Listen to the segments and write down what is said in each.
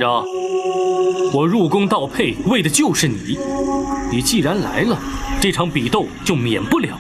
昭，我入宫道配为的就是你。你既然来了，这场比斗就免不了。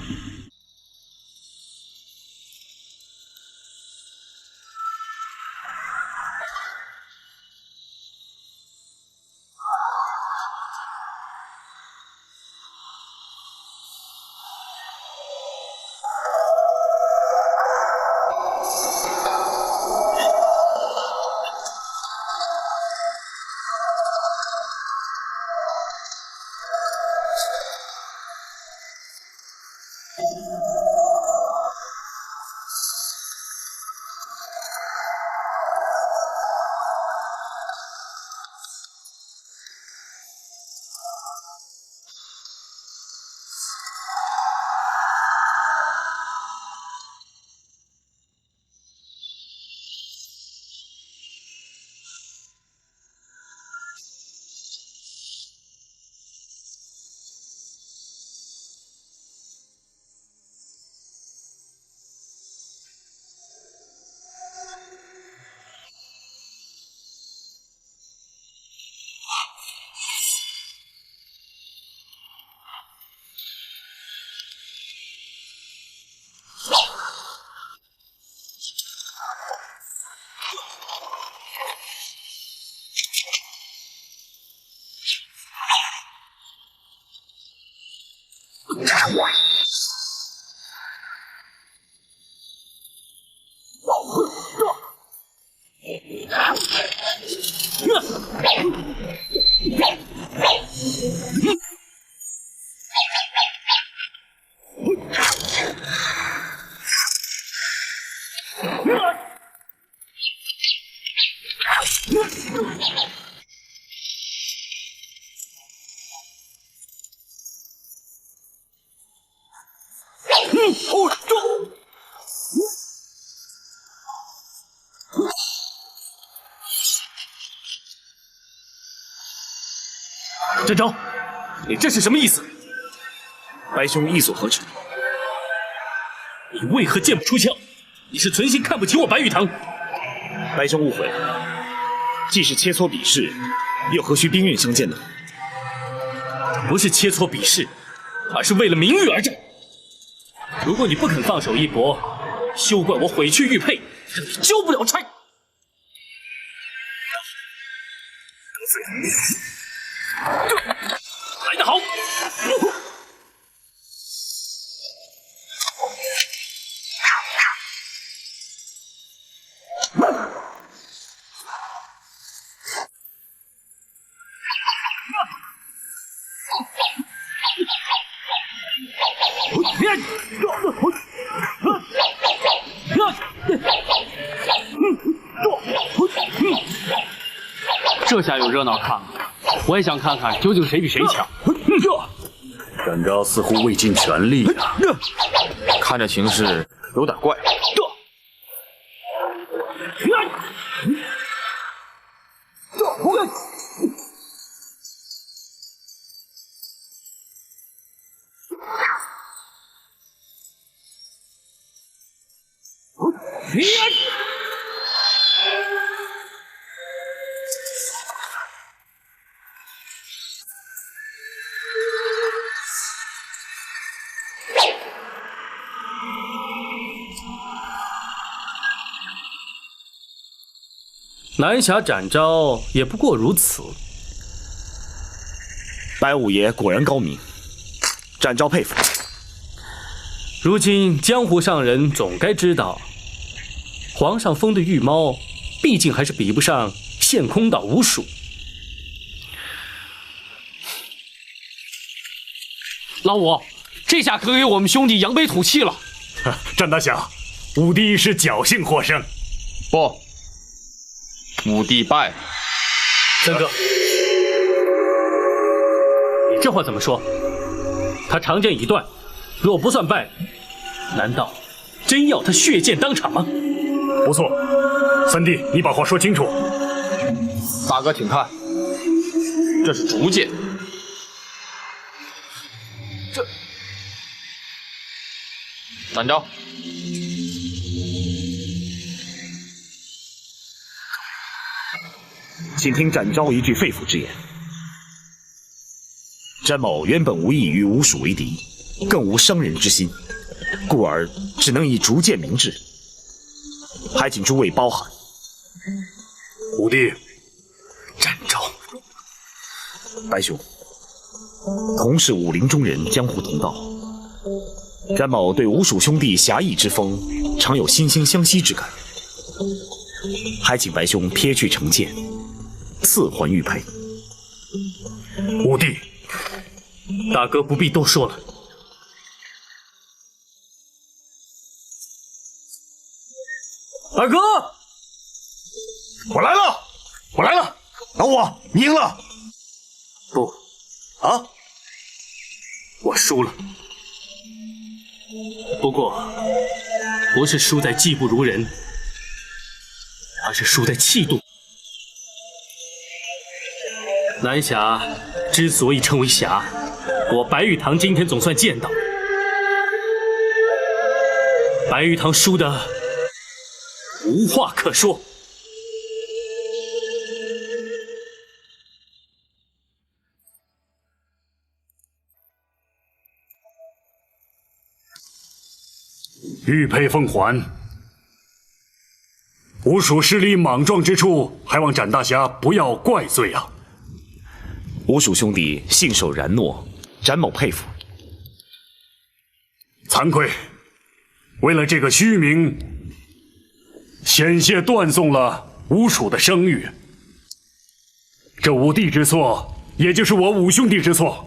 展昭，你这是什么意思？白兄意所何指？你为何剑不出鞘？你是存心看不起我白玉堂？白兄误会了，既是切磋比试，又何须兵刃相见呢？不是切磋比试，而是为了名誉而战。如果你不肯放手一搏，休怪我毁去玉佩，让你交不了差。来得好！这下有热闹看了，我也想看看究竟谁比谁强。展昭似乎未尽全力啊，看着形势有点怪。南侠展昭也不过如此。白五爷果然高明，展昭佩服。如今江湖上人总该知道，皇上封的御猫，毕竟还是比不上陷空岛无鼠。老五，这下可给我们兄弟扬眉吐气了。战大侠，五弟是侥幸获胜。不，五弟败了。三哥，你这话怎么说？他长剑已断，若不算败，难道真要他血溅当场吗？不错，三弟，你把话说清楚。大哥，请看，这是竹剑。这，展昭，请听展昭一句肺腑之言。詹某原本无意与吴蜀为敌，更无伤人之心，故而只能以逐渐明志，还请诸位包涵。武帝，展昭，白兄，同是武林中人，江湖同道。詹某对吴蜀兄弟侠义之风，常有惺惺相惜之感，还请白兄撇去成见，赐还玉佩。武帝，大哥不必多说了。二哥，我来了，我来了，老五，你赢了。不，啊，我输了。不过，不是输在技不如人，而是输在气度。南侠之所以称为侠，我白玉堂今天总算见到。白玉堂输的无话可说。玉佩奉还。吴蜀势力莽撞之处，还望展大侠不要怪罪啊！吴蜀兄弟信守然诺，展某佩服。惭愧，为了这个虚名，险些断送了吴蜀的声誉。这武帝之错，也就是我五兄弟之错，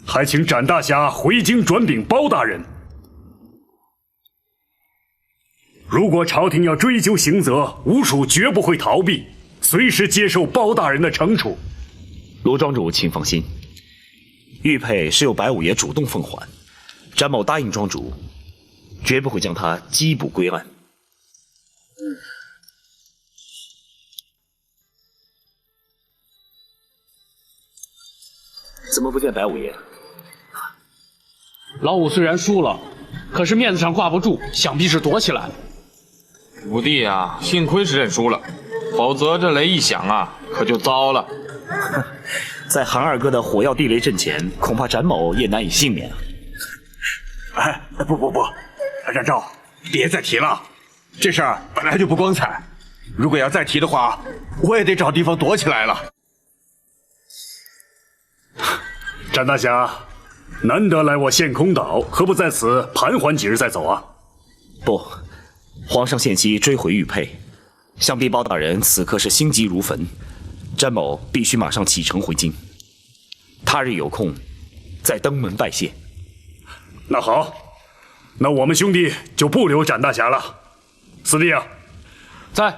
还请展大侠回京转禀包大人。如果朝廷要追究刑责，吴蜀绝不会逃避，随时接受包大人的惩处。罗庄主，请放心，玉佩是由白五爷主动奉还，展某答应庄主，绝不会将他缉捕归案。怎么不见白五爷？老五虽然输了，可是面子上挂不住，想必是躲起来了。武帝啊，幸亏是认输了，否则这雷一响啊，可就糟了。在韩二哥的火药地雷阵前，恐怕展某也难以幸免。哎，不，展昭，别再提了，这事儿本来就不光彩，如果要再提的话，我也得找地方躲起来了。展大侠，难得来我陷空岛，何不在此盘桓几日再走啊？不，皇上限期追回玉佩，想必包大人此刻是心急如焚，詹某必须马上启程回京。他日有空，再登门拜谢。那好，那我们兄弟就不留展大侠了。四弟啊，在，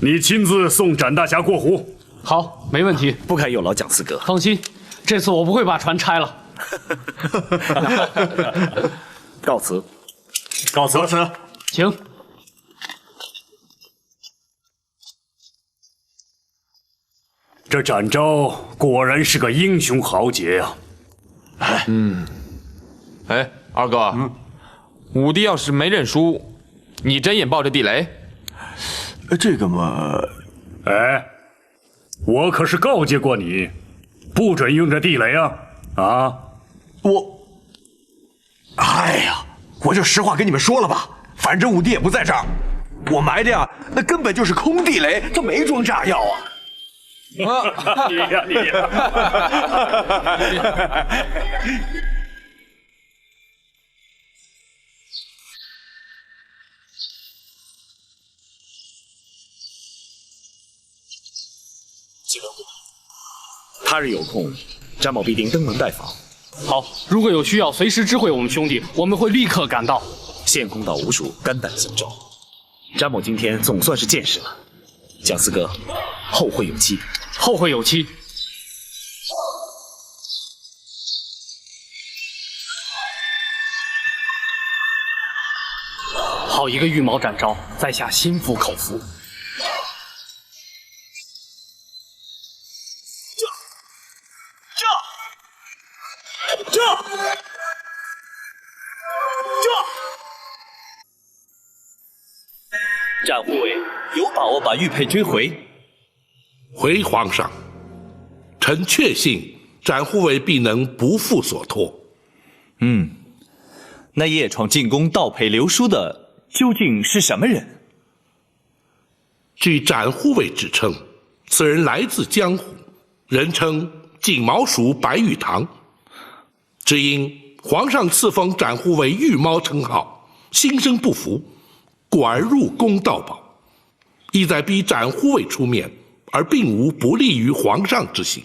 你亲自送展大侠过湖。好，没问题。不敢有劳蒋四哥。放心，这次我不会把船拆了。告辞。告辞。请。这展昭果然是个英雄豪杰呀！哎，二哥，武帝要是没认输，你真眼抱着地雷？这个嘛，哎，我可是告诫过你，不准用这地雷啊！啊，哎呀，我就实话跟你们说了吧，反正武帝也不在这儿，我埋的呀，那根本就是空地雷，他没装炸药啊。你呀！他日有空，詹某必定登门拜访。好，如果有需要，随时知会我们兄弟，我们会立刻赶到。陷空岛无属，肝胆相照。詹某今天总算是见识了，蒋四哥，后会有期。后会有期。好一个羽毛展昭，在下心服口服。展护卫有把握把玉佩追回？回皇上，臣确信展护卫必能不负所托。那夜闯进宫盗佩流书的究竟是什么人？据展护卫指称，此人来自江湖，人称锦毛鼠白玉堂。只因皇上赐封展护卫御猫称号，心生不服，故而入宫盗宝，意在逼展护卫出面，而并无不利于皇上之行。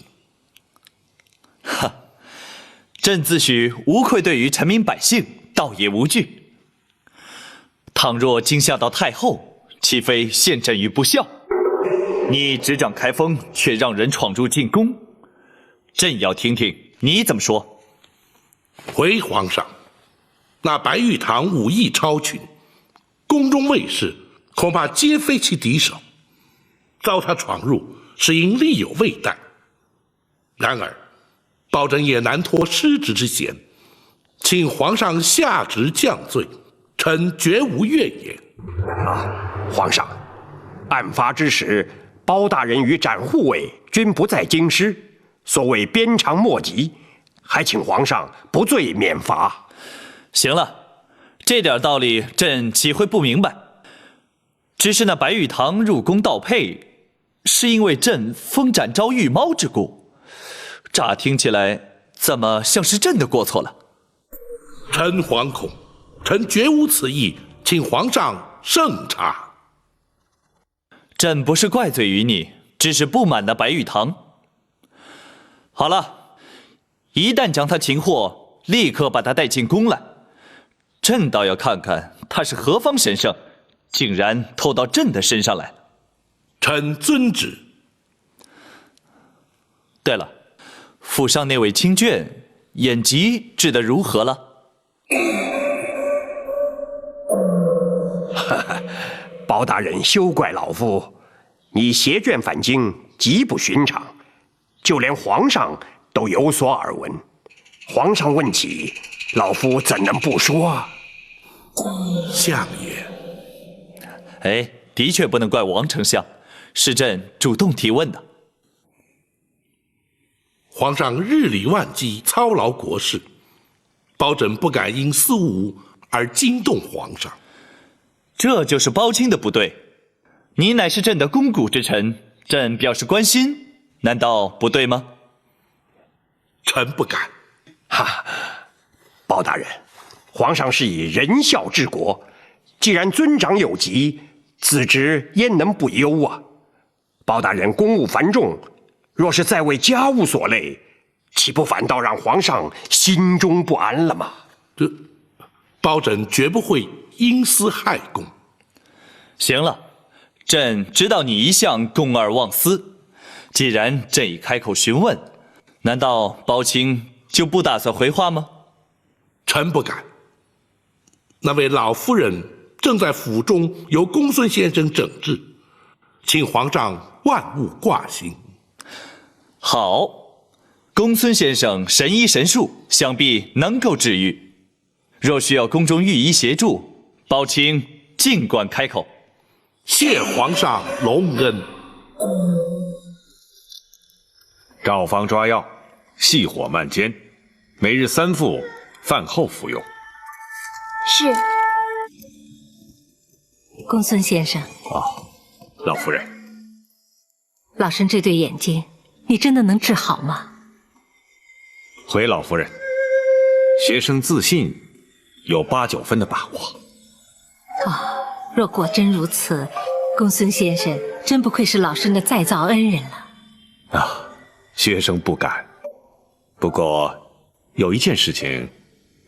朕自诩无愧对于臣民百姓，倒也无惧。倘若惊吓到太后，岂非陷朕于不孝？你执掌开封，却让人闯入进宫，朕要听听你怎么说。回皇上，那白玉堂武艺超群，宫中卫士恐怕皆非其敌手，遭他闯入，是因力有未逮。然而包拯也难脱失职之嫌，请皇上下职降罪，臣绝无怨言。皇上，案发之时，包大人与展护卫均不在京师，所谓鞭长莫及，还请皇上不罪免罚。行了，这点道理朕岂会不明白？只是那白玉堂入宫盗佩，是因为朕封展昭御猫之故，乍听起来怎么像是朕的过错了？臣惶恐，臣绝无此意，请皇上慎查。朕不是怪罪于你，只是不满那白玉堂。好了，一旦将他擒获，立刻把他带进宫来。朕倒要看看他是何方神圣，竟然偷到朕的身上来。臣遵旨。对了，府上那位亲眷眼疾治得如何了？包大人休怪老夫，你携眷返京极不寻常，就连皇上都有所耳闻。皇上问起，老夫怎能不说？相爷，哎，的确不能怪王丞相，是朕主动提问的。皇上日理万机，操劳国事，包拯不敢因私务而惊动皇上。这就是包青的不对。你乃是朕的肱骨之臣，朕表示关心，难道不对吗？臣不敢。包大人，皇上是以仁孝治国，既然尊长有疾，子侄焉能不忧啊？包大人公务繁重，若是再为家务所累，岂不反倒让皇上心中不安了吗？这包拯绝不会因私害公。行了，朕知道你一向公而忘私，既然朕已开口询问，难道包青就不打算回话吗？臣不敢。那位老夫人正在府中由公孙先生诊治，请皇上万勿挂心。好，公孙先生神医神术，想必能够治愈。若需要宫中御医协助，包青尽管开口。谢皇上隆恩。照方抓药，细火慢煎，每日3副，饭后服用。是。公孙先生。老夫人。老身这对眼睛，你真的能治好吗？回老夫人，学生自信有8、9分的把握。若果真如此，公孙先生真不愧是老身的再造恩人了。学生不敢。不过有一件事情，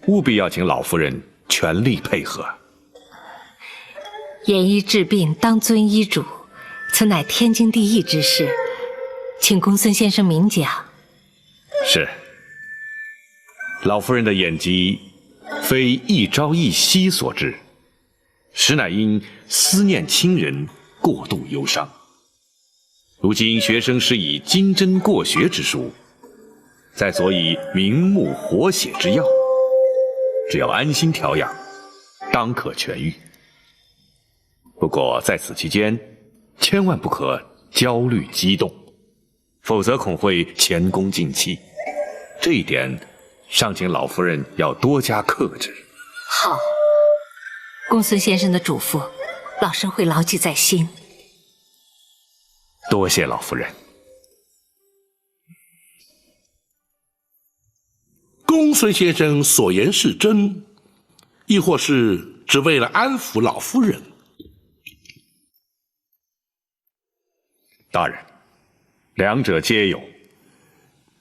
务必要请老夫人全力配合。严医治病，当遵医嘱，此乃天经地义之事，请公孙先生明讲。是。老夫人的眼疾，非一朝一夕所致，实乃因思念亲人，过度忧伤。如今学生施以金针过血之术，再佐以明目活血之药，只要安心调养，当可痊愈。不过在此期间，千万不可焦虑激动，否则恐会前功尽弃。这一点，尚请老夫人要多加克制。好，公孙先生的嘱咐，老身会牢记在心。多谢老夫人。公孙先生所言是真，亦或是只为了安抚老夫人？大人，两者皆有。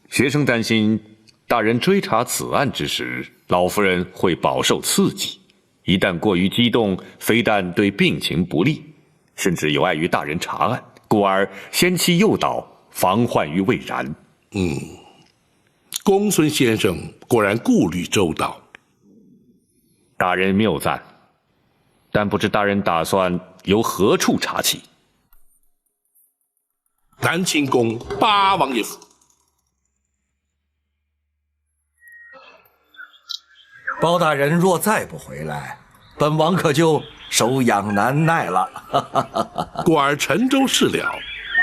学生担心，大人追查此案之时，老夫人会饱受刺激，一旦过于激动，非但对病情不利，甚至有碍于大人查案，故而先期诱导，防患于未然。公孙先生果然顾虑周到。大人谬赞，但不知大人打算由何处查起？南清宫八王爷府。包大人若再不回来，本王可就手痒难耐了。故而陈州事了，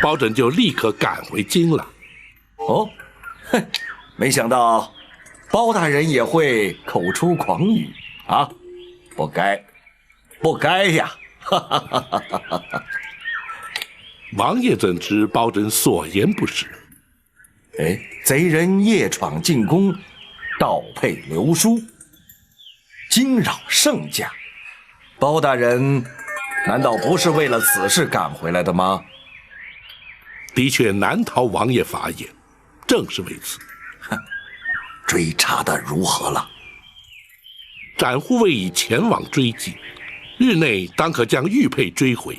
包拯就立刻赶回京了。哦，哼，没想到包大人也会口出狂语啊！不该，不该呀！王爷怎知包拯所言不实？哎，贼人夜闯进宫，盗配流书，惊扰圣驾。包大人难道不是为了此事赶回来的吗？的确难逃王爷法眼，正是为此。追查的如何了？展护卫已前往追击，日内当可将玉佩追回。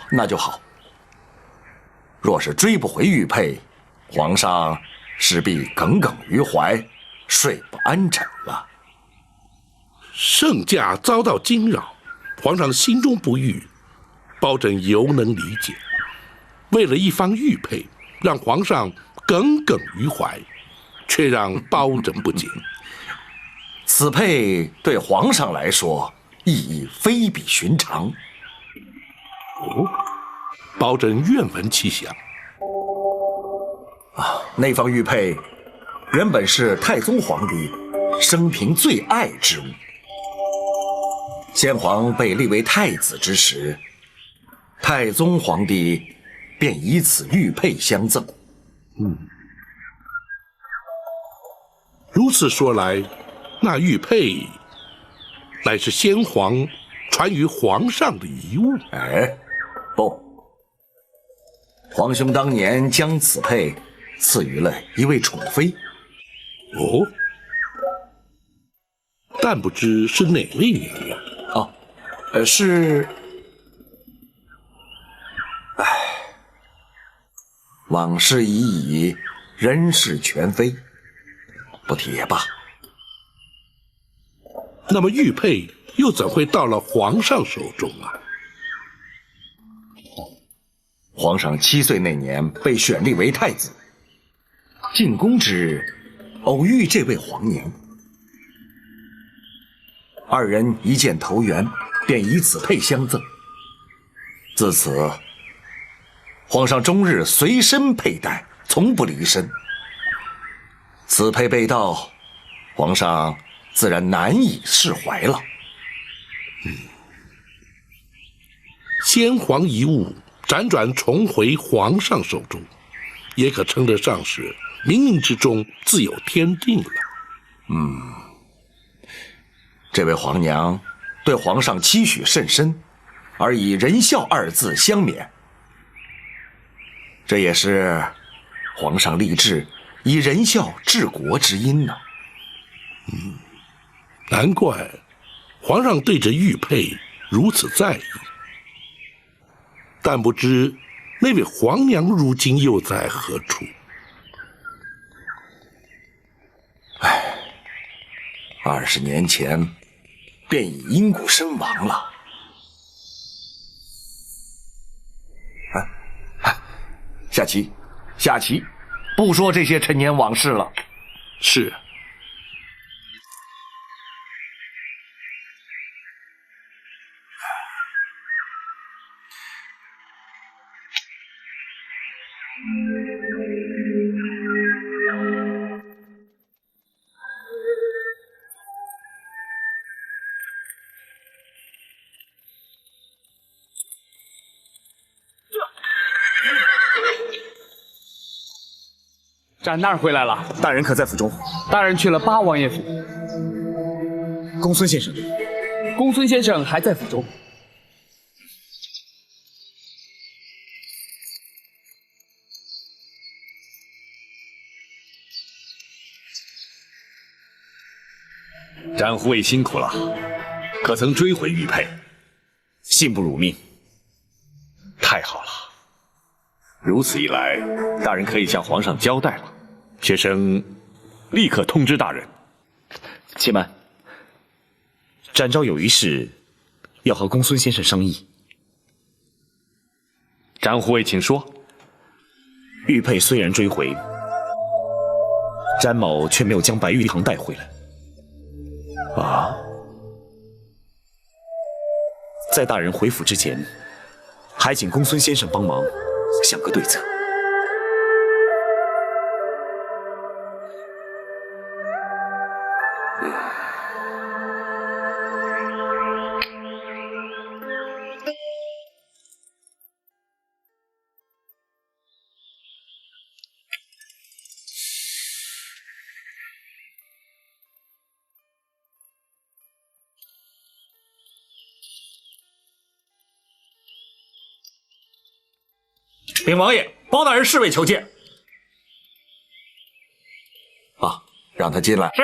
那就好。若是追不回玉佩，皇上势必耿耿于怀，睡不安枕了。圣驾遭到惊扰，皇上心中不悦，包拯犹能理解。为了一方玉佩，让皇上耿耿于怀，却让包拯不解。此佩对皇上来说意义非比寻常。包拯愿闻其详。那方玉佩原本是太宗皇帝生平最爱之物。先皇被立为太子之时，太宗皇帝便以此玉佩相赠。如此说来，那玉佩乃是先皇传于皇上的遗物。不，皇兄当年将此佩赐予了一位宠妃。但不知是哪位娘娘。是，往事已矣，人事全非，不提也罢。那么玉佩又怎会到了皇上手中啊？皇上7岁那年被选立为太子，进宫之日，偶遇这位皇娘，二人一见投缘，便以此佩相赠。自此，皇上终日随身佩戴，从不离身。此佩被盗，皇上自然难以释怀了。先皇遗物辗转重回皇上手中，也可称得上是冥冥之中自有天定了。这位皇娘对皇上期许甚深，而以仁孝2字相勉，这也是皇上立志以仁孝治国之因呢。难怪皇上对这玉佩如此在意。但不知那位皇娘如今又在何处？20年前便已因故身亡了。下棋，下棋，不说这些陈年往事了。是。展大人回来了。大人可在府中？大人去了八王爷府。公孙先生，公孙先生还在府中。展护卫辛苦了，可曾追回玉佩？信不辱命。太好了，如此一来，大人可以向皇上交代了。学生立刻通知大人。且慢，展昭有一事要和公孙先生商议。展护卫，请说。玉佩虽然追回，詹某却没有将白玉堂带回来。啊！在大人回府之前，还请公孙先生帮忙想个对策。禀王爷，包大人侍卫求见。啊，让他进来。是。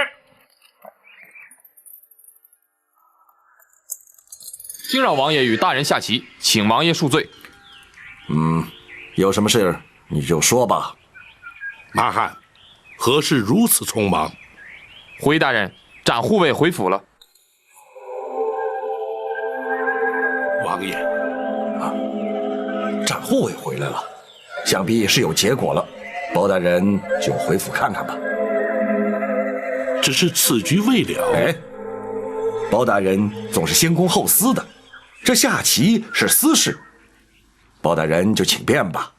惊扰王爷与大人下棋，请王爷恕罪。有什么事你就说吧。马汉，何事如此匆忙？回大人，展护卫回府了。王爷，展护卫回来了，想必是有结果了。包大人就回府看看吧。只是此局未了。哎，包大人总是先公后私的，这下棋是私事，包大人就请便吧。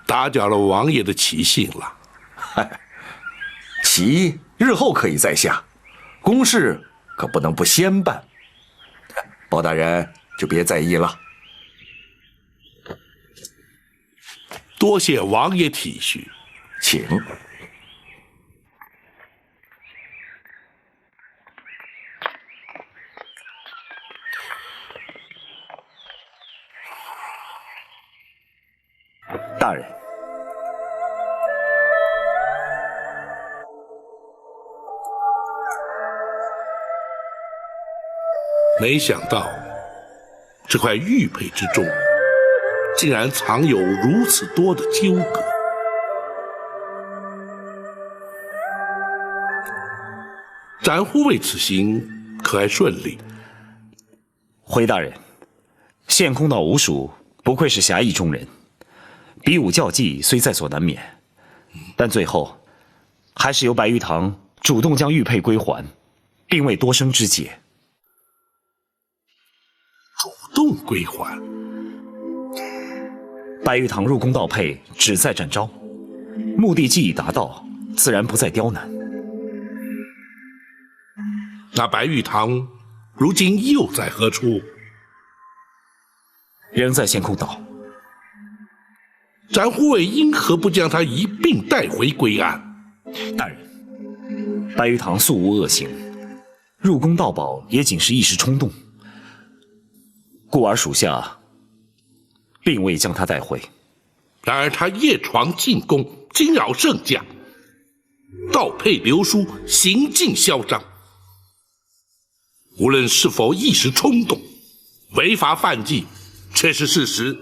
打搅了王爷的棋性了。嗨，棋日后可以再下，公事可不能不先办。包大人就别在意了。多谢王爷体恤，请。大人，没想到这块玉佩之中，竟然藏有如此多的纠葛。展护卫此行可还顺利？回大人，献空岛吴蜀不愧是侠义中人，比武较技虽在所难免，但最后还是由白玉堂主动将玉佩归还，并未多生枝节。主动归还？白玉堂入宫盗佩，旨在展昭，目的既已达到，自然不再刁难。那白玉堂如今又在何处？仍在献空岛。展护卫因何不将他一并带回归安？大人，白玉堂素无恶行，入宫盗宝也仅是一时冲动，故而属下并未将他带回。然而他夜闯进宫，惊扰圣驾，盗佩流书，行径嚣张。无论是否一时冲动，违法犯纪，却是事实。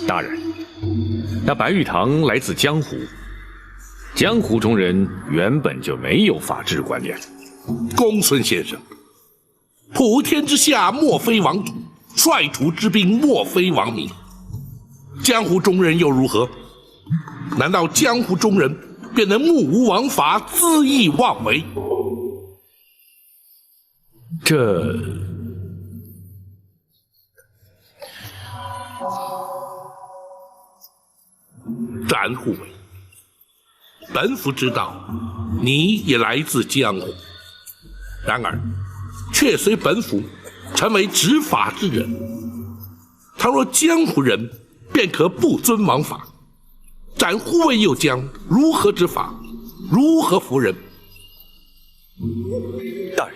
大人，那白玉堂来自江湖，江湖中人原本就没有法治观念。公孙先生，普天之下莫非王土，率土之滨莫非王民。江湖中人又如何？难道江湖中人便能目无王法，恣意妄为？这展护卫，本府知道你也来自江湖，然而却随本府成为执法之人，倘若江湖人便可不遵王法，斩护卫又将如何执法？如何服人？大人，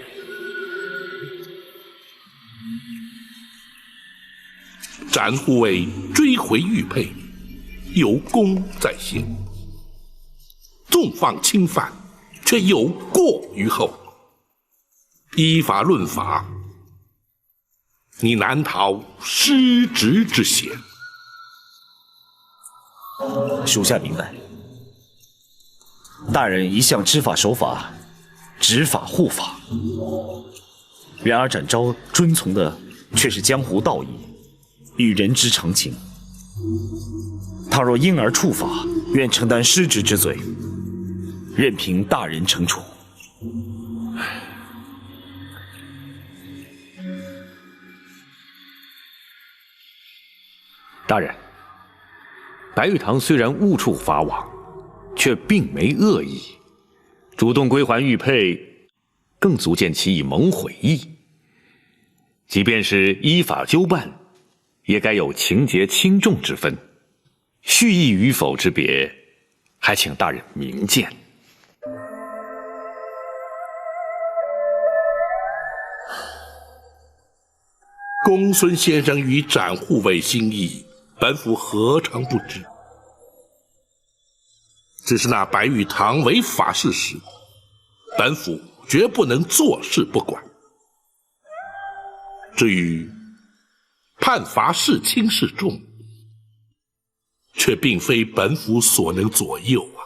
斩护卫追回玉佩，有功在先；纵放轻犯，却有过于后。依法论法，你难逃失职之嫌。属下明白。大人一向知法守法，执法护法，然而展昭遵从的却是江湖道义与人之常情。倘若因而触法，愿承担失职之罪，任凭大人惩处。大人，白玉堂虽然误触法网，却并没恶意，主动归还玉佩，更足见其以蒙悔意。即便是依法纠办，也该有情节轻重之分，蓄意与否之别，还请大人明鉴。公孙先生与斩护卫心意，本府何尝不知？只是那白玉堂违法事实，本府绝不能坐视不管。至于判罚是轻是重，却并非本府所能左右啊。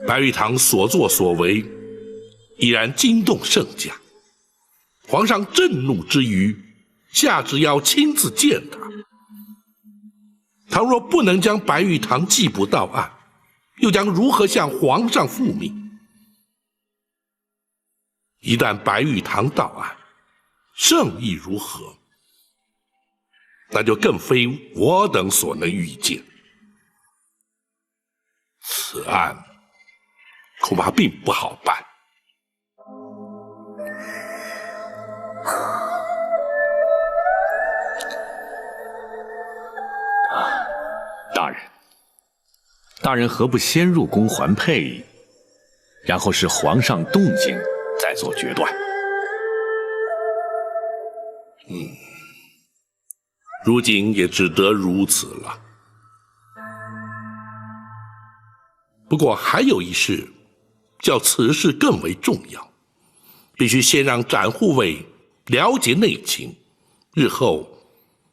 白玉堂所作所为，已然惊动圣驾。皇上震怒之余，下旨要亲自见他。倘若不能将白玉堂缉捕到案，又将如何向皇上复命？一旦白玉堂到案，圣意如何，那就更非我等所能预见。此案恐怕并不好办。大人何不先入宫还佩，然后视皇上动静再做决断？如今也只得如此了。不过还有一事，较此事更为重要，必须先让斩护卫了解内情，日后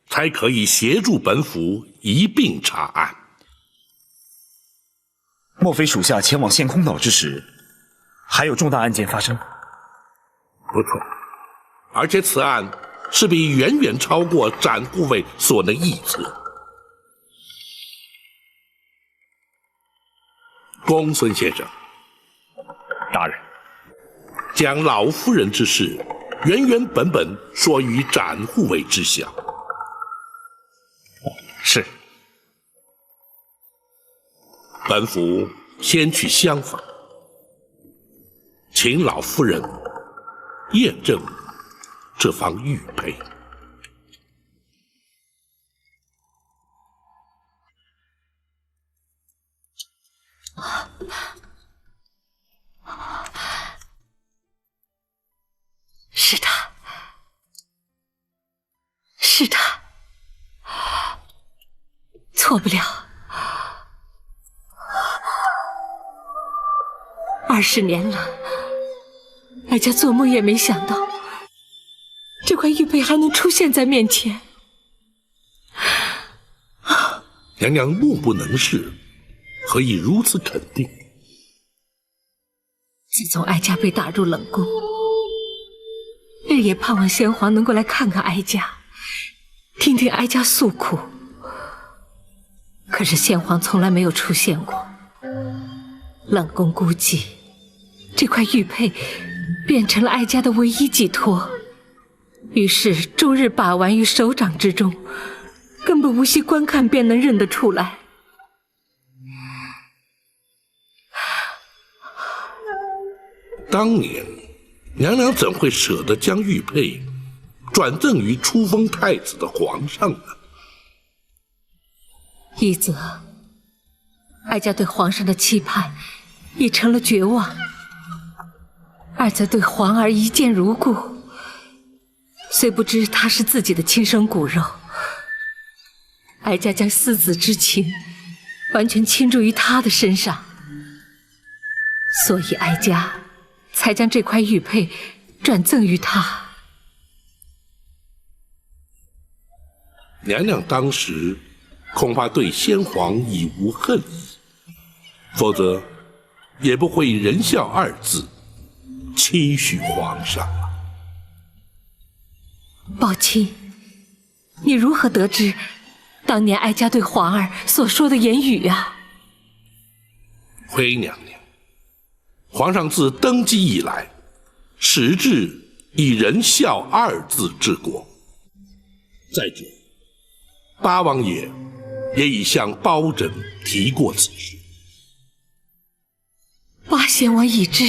才可以协助本府一并查案。莫非属下前往陷空岛之时，还有重大案件发生？不错，而且此案势必远远超过斩护卫所能预测。公孙先生，大人，将老夫人之事原原本本说于斩护卫知晓。是。本府先去厢房，请老夫人验证这方玉佩。是他，是他，错不了。20年了，哀家做梦也没想到，这块玉佩还能出现在面前。娘娘目不能视，何以如此肯定？自从哀家被打入冷宫，日夜盼望先皇能够来看看哀家，听听哀家诉苦。可是先皇从来没有出现过。冷宫估计，这块玉佩变成了哀家的唯一寄托，于是终日把玩于手掌之中，根本无需观看便能认得出来。当年娘娘怎会舍得将玉佩转赠于初封太子的皇上呢？一则，哀家对皇上的期盼已成了绝望；二则对皇儿一见如故，虽不知他是自己的亲生骨肉，哀家将思子之情完全倾注于他的身上，所以哀家才将这块玉佩转赠于他。娘娘当时恐怕对先皇已无恨意，否则也不会仁孝二字期许皇上啊。宝卿，你如何得知当年哀家对皇儿所说的言语啊？回娘娘，皇上自登基以来，始至以仁孝二字治国。再者，八王爷也已向包拯提过此事。八贤王已知，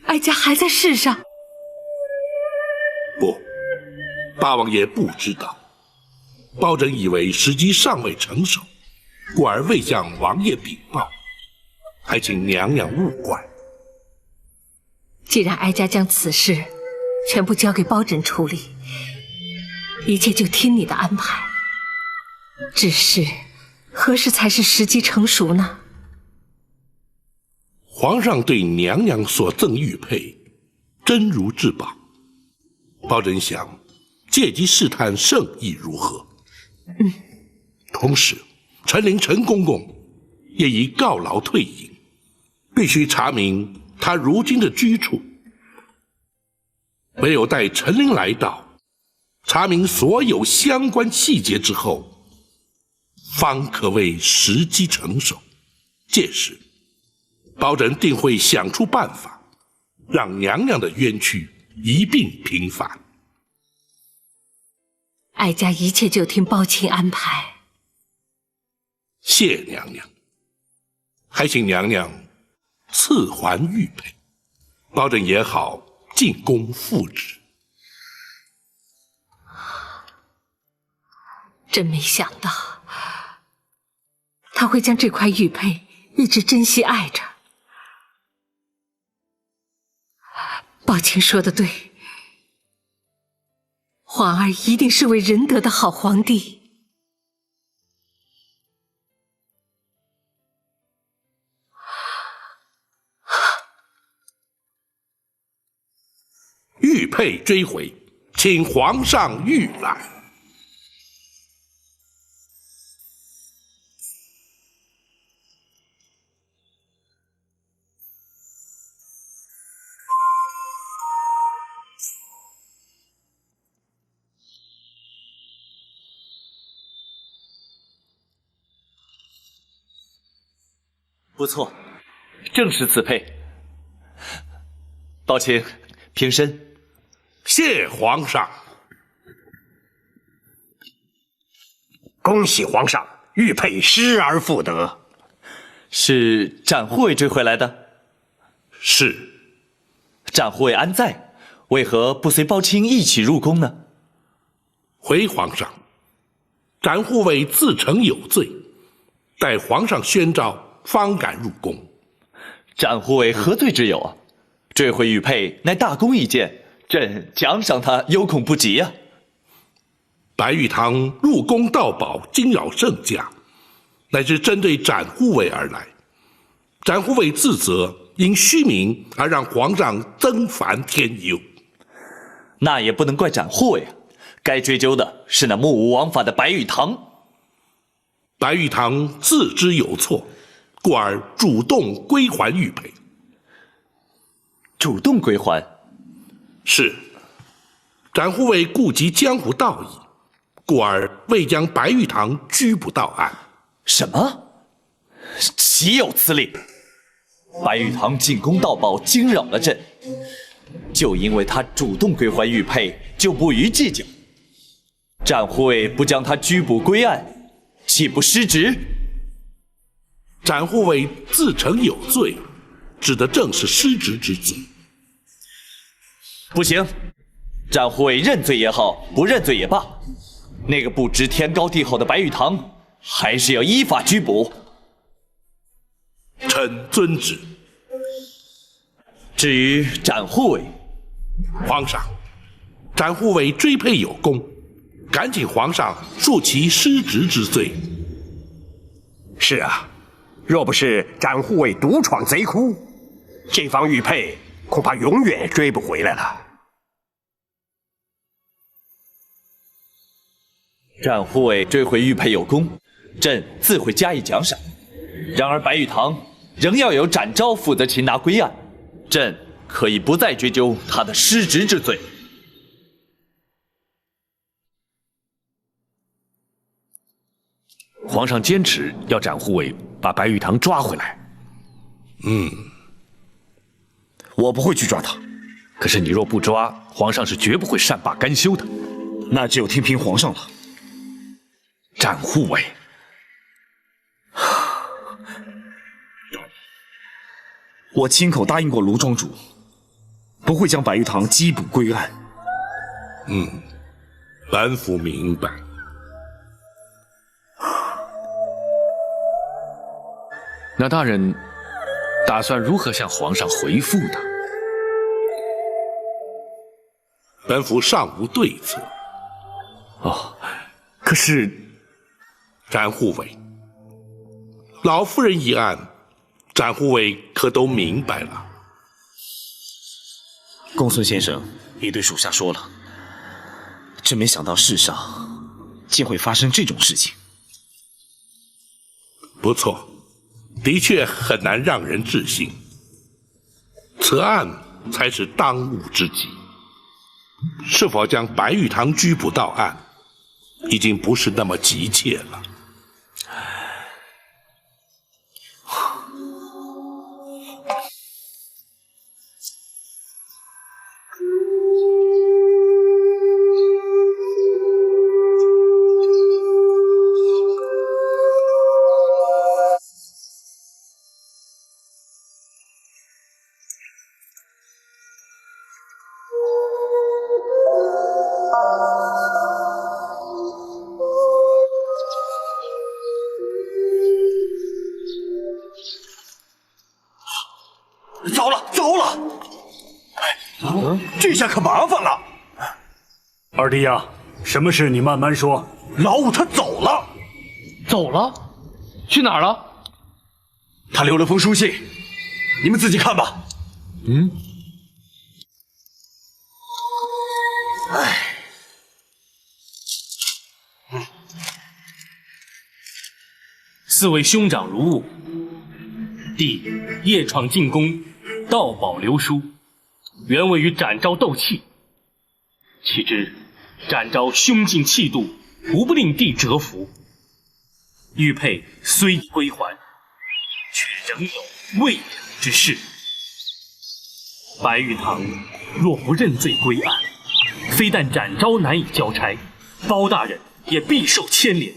哀家还在世上。不，八王爷不知道。包拯以为时机尚未成熟，故而未向王爷禀报，还请娘娘勿怪。既然哀家将此事全部交给包拯处理，一切就听你的安排。只是何时才是时机成熟呢？皇上对娘娘所赠玉佩珍如至宝，包拯想借机试探圣意如何。同时陈琳陈公公也已告劳退隐，必须查明他如今的居处。唯有待陈琳来到，查明所有相关细节之后，方可谓时机成熟。届时包拯定会想出办法，让娘娘的冤屈一并平反。哀家一切就听包卿安排。谢娘娘，还请娘娘赐还玉佩，包拯也好进宫复旨。真没想到，他会将这块玉佩一直珍惜爱着。宝卿说的对，皇儿一定是位仁德的好皇帝。玉佩追回，请皇上御来。不错，正是此佩。宝卿，平身。谢皇上。恭喜皇上，玉佩失而复得。是展护卫追回来的？是。展护卫安在？为何不随包卿一起入宫呢？回皇上，展护卫自承有罪，待皇上宣召方敢入宫。展护卫何罪之有啊？追回玉佩乃大功一件，朕奖赏他有恐不及啊。白玉堂入宫盗宝，惊扰圣驾，乃是针对展护卫而来。展护卫自责，因虚名而让皇上增烦添忧。那也不能怪展护卫啊，该追究的是那目无王法的白玉堂。白玉堂自知有错，故而主动归还玉佩。主动归还？是。展护卫顾及江湖道义，故而未将白玉堂拘捕到案。什么？岂有此理！白玉堂进宫盗宝，惊扰了朕，就因为他主动归还玉佩，就不予计较。展护卫不将他拘捕归案，岂不失职？展护卫自承有罪，指的正是失职之罪。不行，战护卫认罪也好，不认罪也罢，那个不知天高地厚的白玉堂，还是要依法拘捕。臣遵旨。至于展护卫，皇上，展护卫追配有功，赶请皇上恕其失职之罪。是啊，若不是展护卫独闯贼窟，这方玉佩恐怕永远追不回来了。展护卫追回玉佩有功，朕自会加以奖赏。然而白玉堂仍要由展昭负责擒拿归案，朕可以不再追究他的失职之罪。皇上坚持要展护卫把白玉堂抓回来。我不会去抓他。可是你若不抓，皇上是绝不会善罢甘休的。那只有听凭皇上了。展护卫，我亲口答应过卢庄主，不会将白玉堂缉捕归案。本府明白。那大人打算如何向皇上回复呢？本府尚无对策。可是展护卫，老夫人一案，展护卫可都明白了。公孙先生已对属下说了，真没想到世上竟会发生这种事情。不错，的确很难让人置信。此案才是当务之急，是否将白玉堂拘捕到案，已经不是那么急切了。糟了！这下可麻烦了。二弟呀，什么事你慢慢说。老五他走了。走了？去哪儿了？他留了封书信，你们自己看吧。四位兄长如晤，弟夜闯进宫，盗宝留书，原为与展昭斗气。岂知展昭胸襟气度，无不令弟折服。玉佩虽已归还，却仍有未了之事。白玉堂若不认罪归案，非但展昭难以交差，包大人也必受牵连。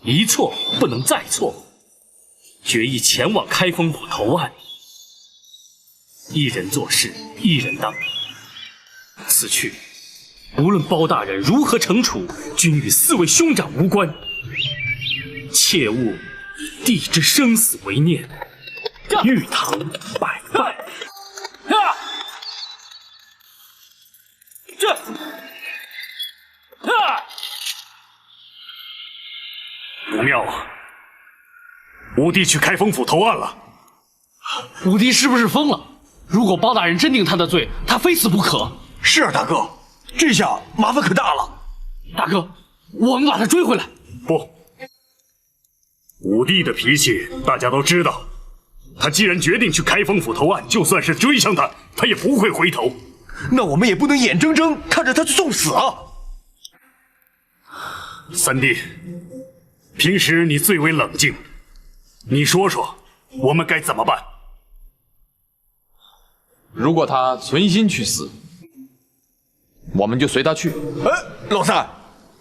一错不能再错，决意前往开封府投案。一人做事一人当，此去无论包大人如何惩处，均与四位兄长无关。切勿以弟之生死为念，玉堂百败。不妙啊！五弟去开封府投案了。五弟是不是疯了？如果包大人真定他的罪，他非死不可。是啊，大哥，这下麻烦可大了。大哥，我们把他追回来。不，五弟的脾气大家都知道。他既然决定去开封府投案，就算是追上他，他也不会回头。那我们也不能眼睁睁看着他去送死啊！三弟，平时你最为冷静，你说说，我们该怎么办？如果他存心去死，我们就随他去。老三，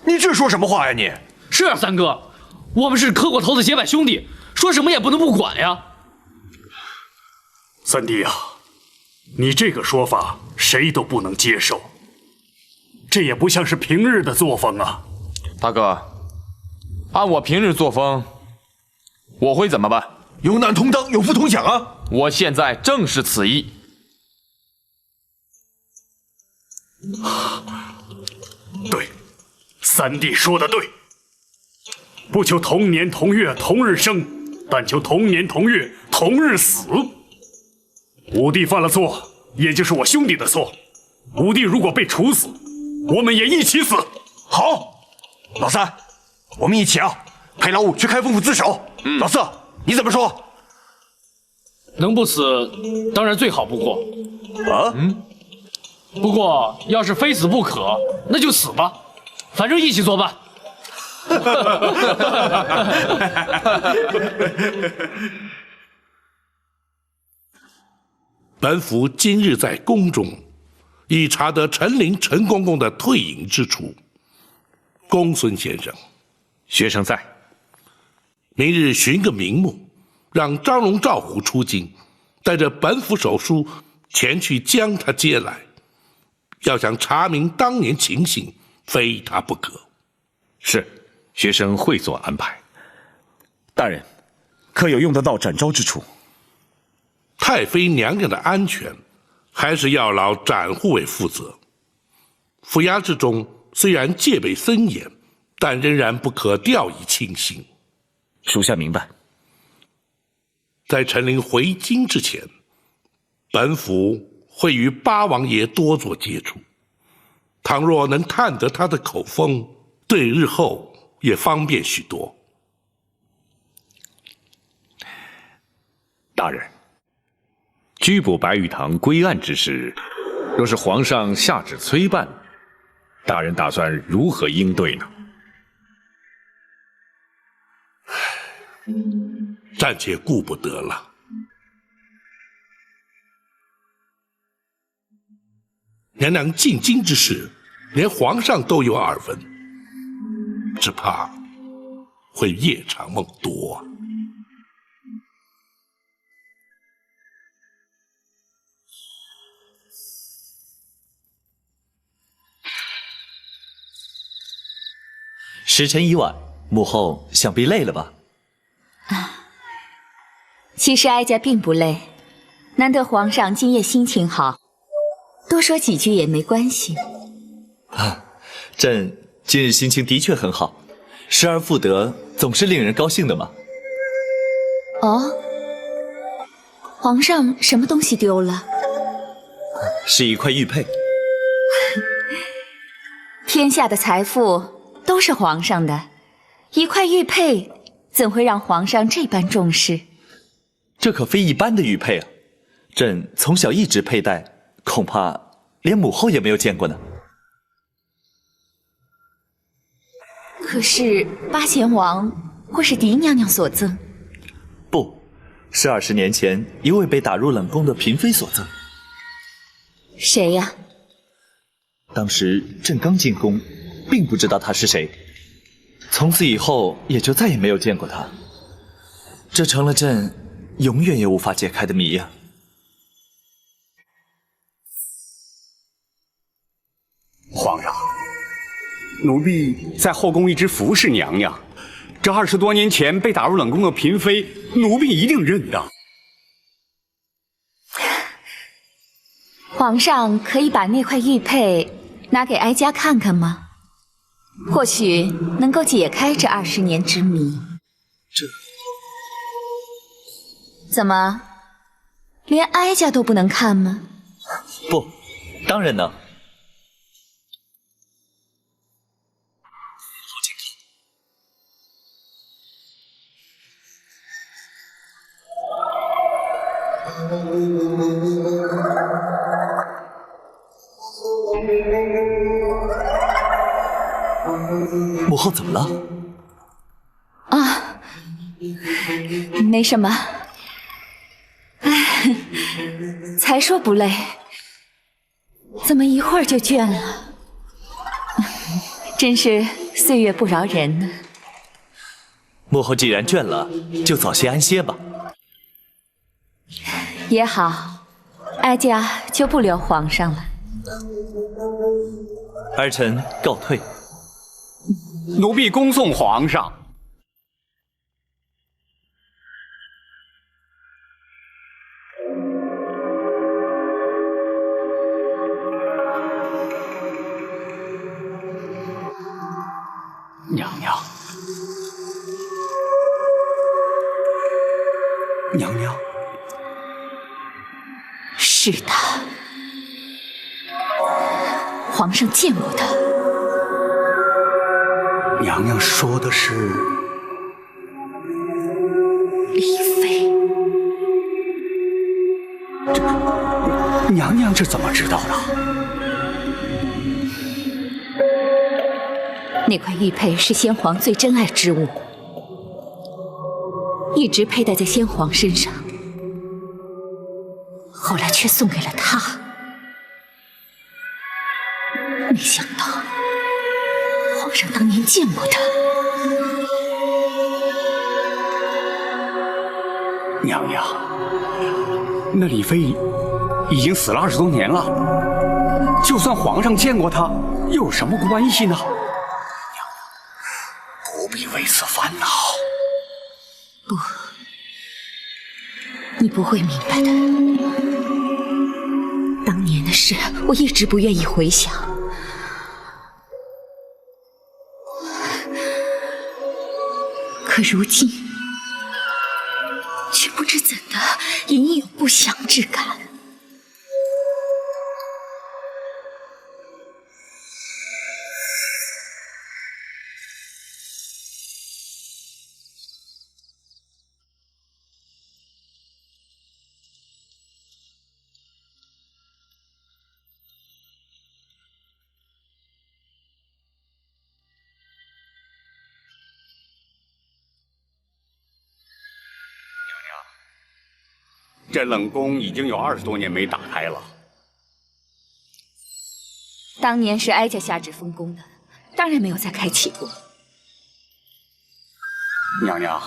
你这说什么话呀你？是啊，三哥，我们是磕过头的结拜兄弟，说什么也不能不管呀。三弟啊，你这个说法谁都不能接受，这也不像是平日的作风啊。大哥，按我平日作风，我会怎么办？有难同当，有福同享啊！我现在正是此意。对，三弟说的对，不求同年同月同日生，但求同年同月同日死。五弟犯了错，也就是我兄弟的错。五弟如果被处死，我们也一起死。好，老三，我们一起啊，陪老五去开封府自首。老四，你怎么说？能不死，当然最好不过。啊？不过要是非死不可，那就死吧，反正一起作伴。本府今日在宫中，已查得陈琳陈公公的退隐之处。公孙先生，学生在。明日寻个名目，让张龙、赵虎出京，带着本府手书前去将他接来。要想查明当年情形，非他不可。是，学生会做安排。大人，可有用得到展昭之处？太妃娘娘的安全，还是要劳展护卫负责。府衙之中虽然戒备森严，但仍然不可掉以轻心。属下明白。在陈琳回京之前，本府会与八王爷多做接触。倘若能探得他的口风，对日后也方便许多。大人，拘捕白玉堂归案之事，若是皇上下旨催办，大人打算如何应对呢？暂且顾不得了。娘娘进京之事，连皇上都有耳闻，只怕会夜长梦多啊。时辰已晚，母后想必累了吧？其实哀家并不累，难得皇上今夜心情好，多说几句也没关系。朕今日心情的确很好，失而复得，总是令人高兴的嘛。哦，皇上什么东西丢了？是一块玉佩。天下的财富都是皇上的，一块玉佩怎会让皇上这般重视？这可非一般的玉佩啊！朕从小一直佩戴，恐怕连母后也没有见过呢。可是八贤王或是狄娘娘所赠？不，是20年前一位被打入冷宫的嫔妃所赠。谁呀？当时朕刚进宫，并不知道她是谁，从此以后也就再也没有见过她。这成了朕永远也无法解开的谜呀。皇上，奴婢在后宫一直服侍娘娘，这20多年前被打入冷宫的嫔妃，奴婢一定认得。皇上可以把那块玉佩拿给哀家看看吗？或许能够解开这20年之谜。怎么，连哀家都不能看吗？不，当然能。母后怎么了？啊，没什么。哎，才说不累，怎么一会儿就倦了？真是岁月不饶人呢。母后既然倦了，就早些安歇吧。也好，哀家就不留皇上了。儿臣告退。奴婢恭送皇上。娘娘，娘娘，是的，皇上见过他。娘娘说的是李妃。娘娘这怎么知道的？那块玉佩是先皇最珍爱之物，一直佩戴在先皇身上，后来却送给了他。没想到皇上当年见过他。娘娘，那李妃已经死了20多年了，就算皇上见过她，又有什么关系呢？不必为此烦恼。不，你不会明白的。当年的事，我一直不愿意回想。可如今，却不知怎的，隐有不祥之感。这冷宫已经有20多年没打开了。当年是哀家下旨封宫的，当然没有再开启过。娘娘，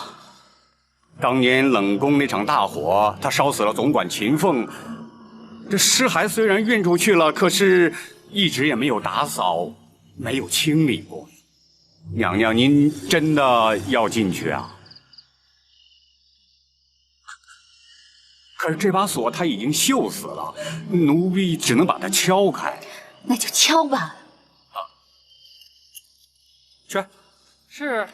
当年冷宫那场大火，他烧死了总管秦凤。这尸骸虽然运出去了，可是一直也没有打扫，没有清理过。娘娘，您真的要进去啊？可是这把锁它已经锈死了，奴婢只能把它敲开。那就敲吧。去。是。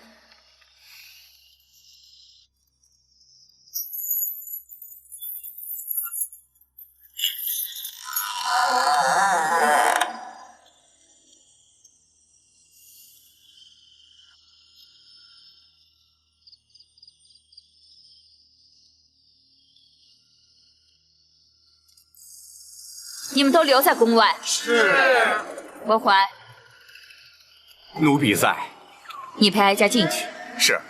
你们都留在宫外。是。文怀，奴婢在。你陪哀家进去。是。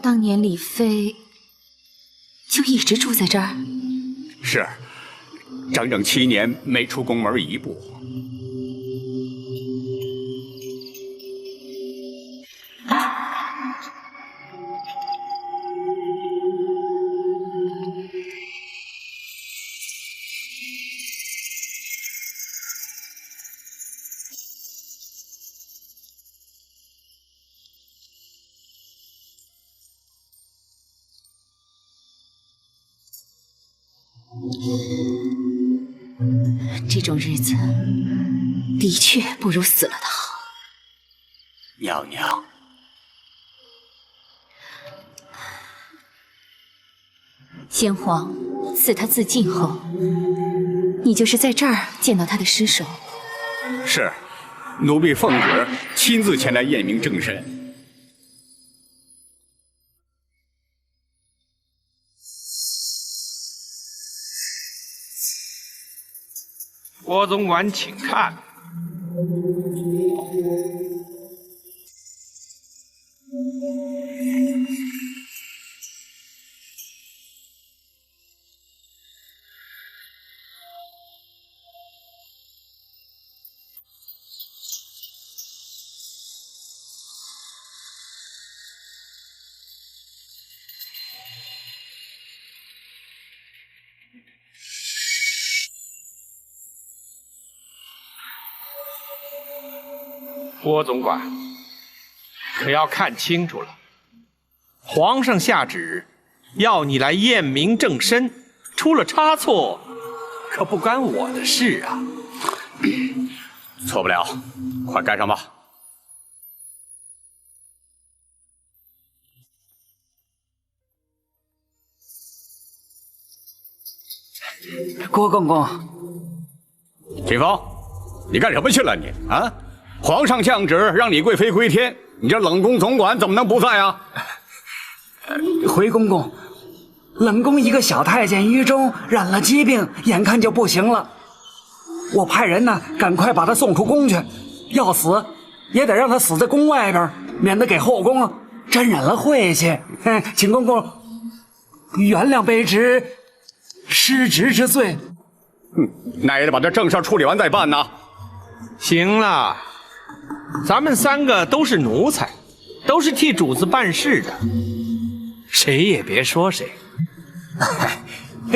当年李妃就一直住在这儿？是，整整7年没出宫门一步。这种日子的确不如死了的好。娘娘，先皇赐他自尽后，你就是在这儿见到他的尸首。是，奴婢奉旨亲自前来验明正身。郭总管，请看。郭总管，可要看清楚了，皇上下旨要你来验明正身，出了差错，可不干我的事啊！错不了，快盖上吧。郭公公，秦风，你干什么去了你啊？皇上降旨让李贵妃归天，你这冷宫总管怎么能不在啊？回公公，冷宫一个小太监于中染了疾病，眼看就不行了。我派人呢，赶快把他送出宫去，要死也得让他死在宫外边，免得给后宫沾染了晦气。请公公原谅卑职失职之罪。那也得把这正事处理完再办呐。行了。咱们三个都是奴才，都是替主子办事的，谁也别说谁。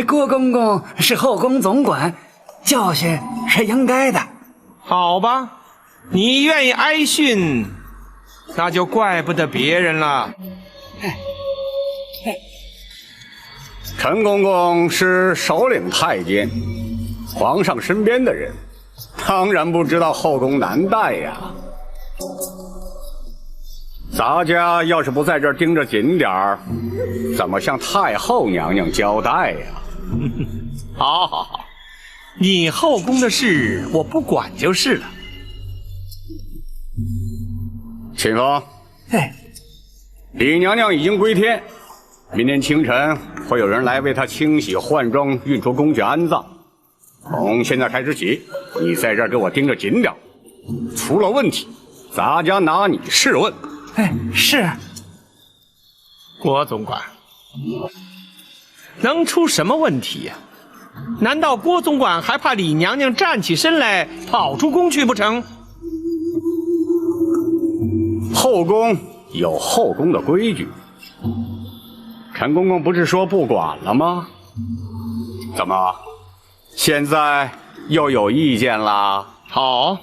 郭公公是后宫总管，教训是应该的。好吧，你愿意挨训，那就怪不得别人了。陈公公是首领太监，皇上身边的人，当然不知道后宫难待呀。咱家要是不在这儿盯着紧点儿，怎么向太后娘娘交代呀？好好好，你后宫的事我不管就是了。秦风，李娘娘已经归天，明天清晨会有人来为她清洗换装，运出宫去安葬。从现在开始起，你在这儿给我盯着紧点，出了问题，咱家拿你试问。是。郭总管，能出什么问题呀？难道郭总管还怕李娘娘站起身来跑出宫去不成？后宫有后宫的规矩，陈公公不是说不管了吗？怎么，现在又有意见啦？好，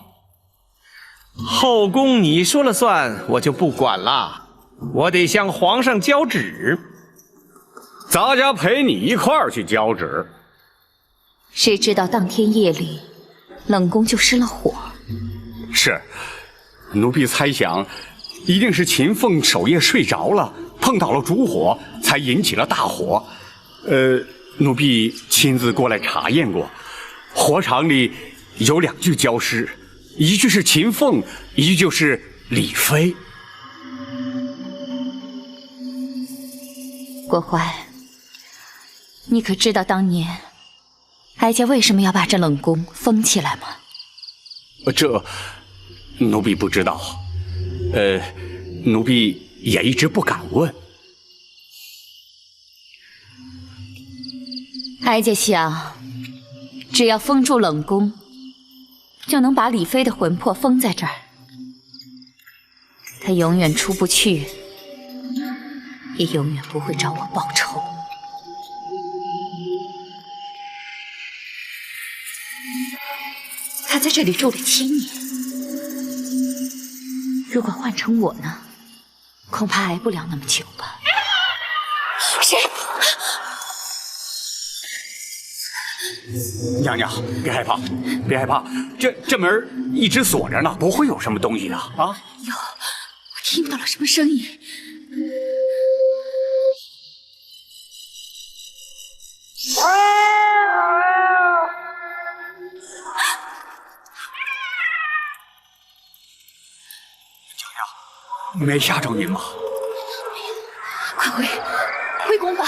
后宫你说了算，我就不管了，我得向皇上交旨。咱家陪你一块儿去交旨。谁知道当天夜里，冷宫就失了火。是，奴婢猜想，一定是秦凤守夜睡着了，碰到了烛火，才引起了大火。奴婢亲自过来查验过，火场里有2具焦尸，一具是秦凤，一具就是李妃。国怀，你可知道当年哀家为什么要把这冷宫封起来吗？这奴婢不知道，奴婢也一直不敢问。哀家想，只要封住冷宫，就能把李妃的魂魄封在这儿，她永远出不去，也永远不会找我报仇。她在这里住了7年，如果换成我呢，恐怕挨不了那么久吧。谁？娘娘，别害怕，别害怕，这门一直锁着呢，不会有什么东西的啊。有，我听到了什么声音？娘娘，没吓着您吗？快回宫吧。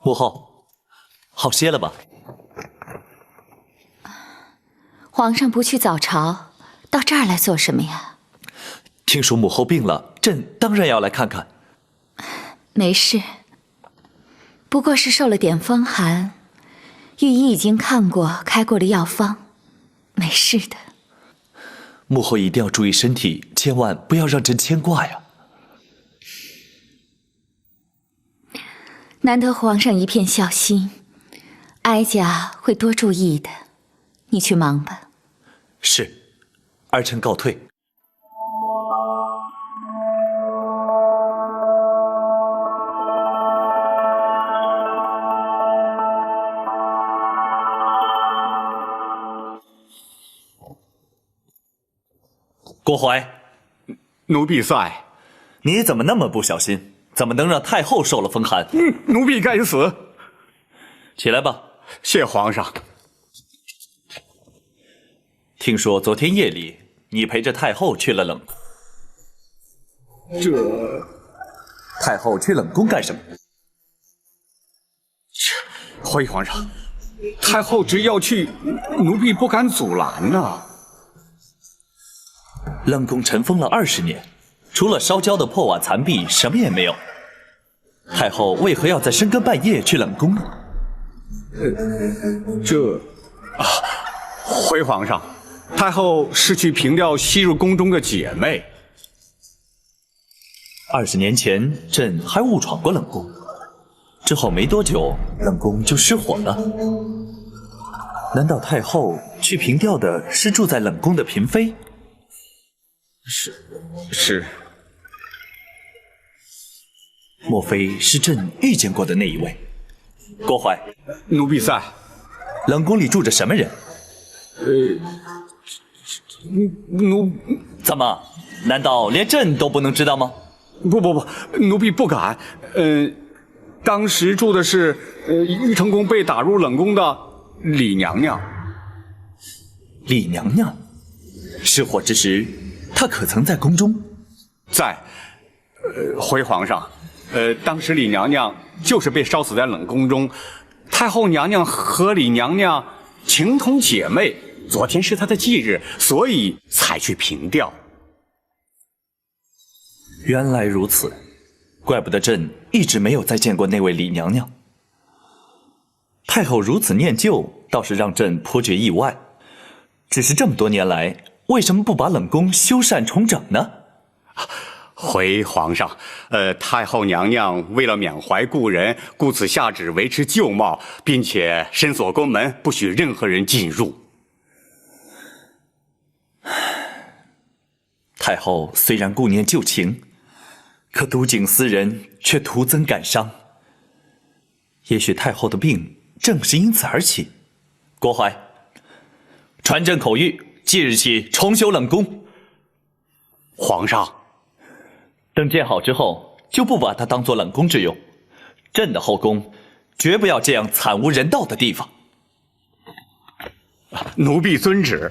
母后，好些了吧？皇上不去早朝，到这儿来做什么呀？听说母后病了，朕当然要来看看。没事，不过是受了点风寒，御医已经看过，开过了药方，没事的。母后一定要注意身体，千万不要让朕牵挂呀。难得皇上一片孝心，哀家会多注意的。你去忙吧。是，儿臣告退。郭淮，奴婢在。你怎么那么不小心？怎么能让太后受了风寒？奴婢该死。起来吧。谢皇上。听说昨天夜里你陪着太后去了冷宫。太后去冷宫干什么？回皇上，太后只要去，奴婢不敢阻拦呐。冷宫尘封了20年，除了烧焦的破瓦残壁，什么也没有。太后为何要在深更半夜去冷宫呢？回皇上，太后是去凭吊吸入宫中的姐妹。20年前，朕还误闯过冷宫，之后没多久，冷宫就失火了。难道太后去凭吊的是住在冷宫的嫔妃？是。莫非是朕遇见过的那一位？郭淮，奴婢在。冷宫里住着什么人？怎么？难道连朕都不能知道吗？不，奴婢不敢。当时住的是玉成宫被打入冷宫的李娘娘。李娘娘，失火之时，她可曾在宫中？在。回皇上，当时李娘娘就是被烧死在冷宫中。太后娘娘和李娘娘情同姐妹，昨天是她的忌日，所以才去凭吊。原来如此，怪不得朕一直没有再见过那位李娘娘。太后如此念旧，倒是让朕颇觉意外。只是这么多年来，为什么不把冷宫修缮重整呢？回皇上，太后娘娘为了缅怀故人，故此下旨维持旧貌，并且深锁宫门，不许任何人进入。太后虽然顾念旧情，可都井私人却徒增感伤。也许太后的病正是因此而起。郭淮，传朕口谕，即日起重修冷宫。皇上。等建好之后，就不把它当作冷宫之用。朕的后宫绝不要这样惨无人道的地方。奴婢遵旨。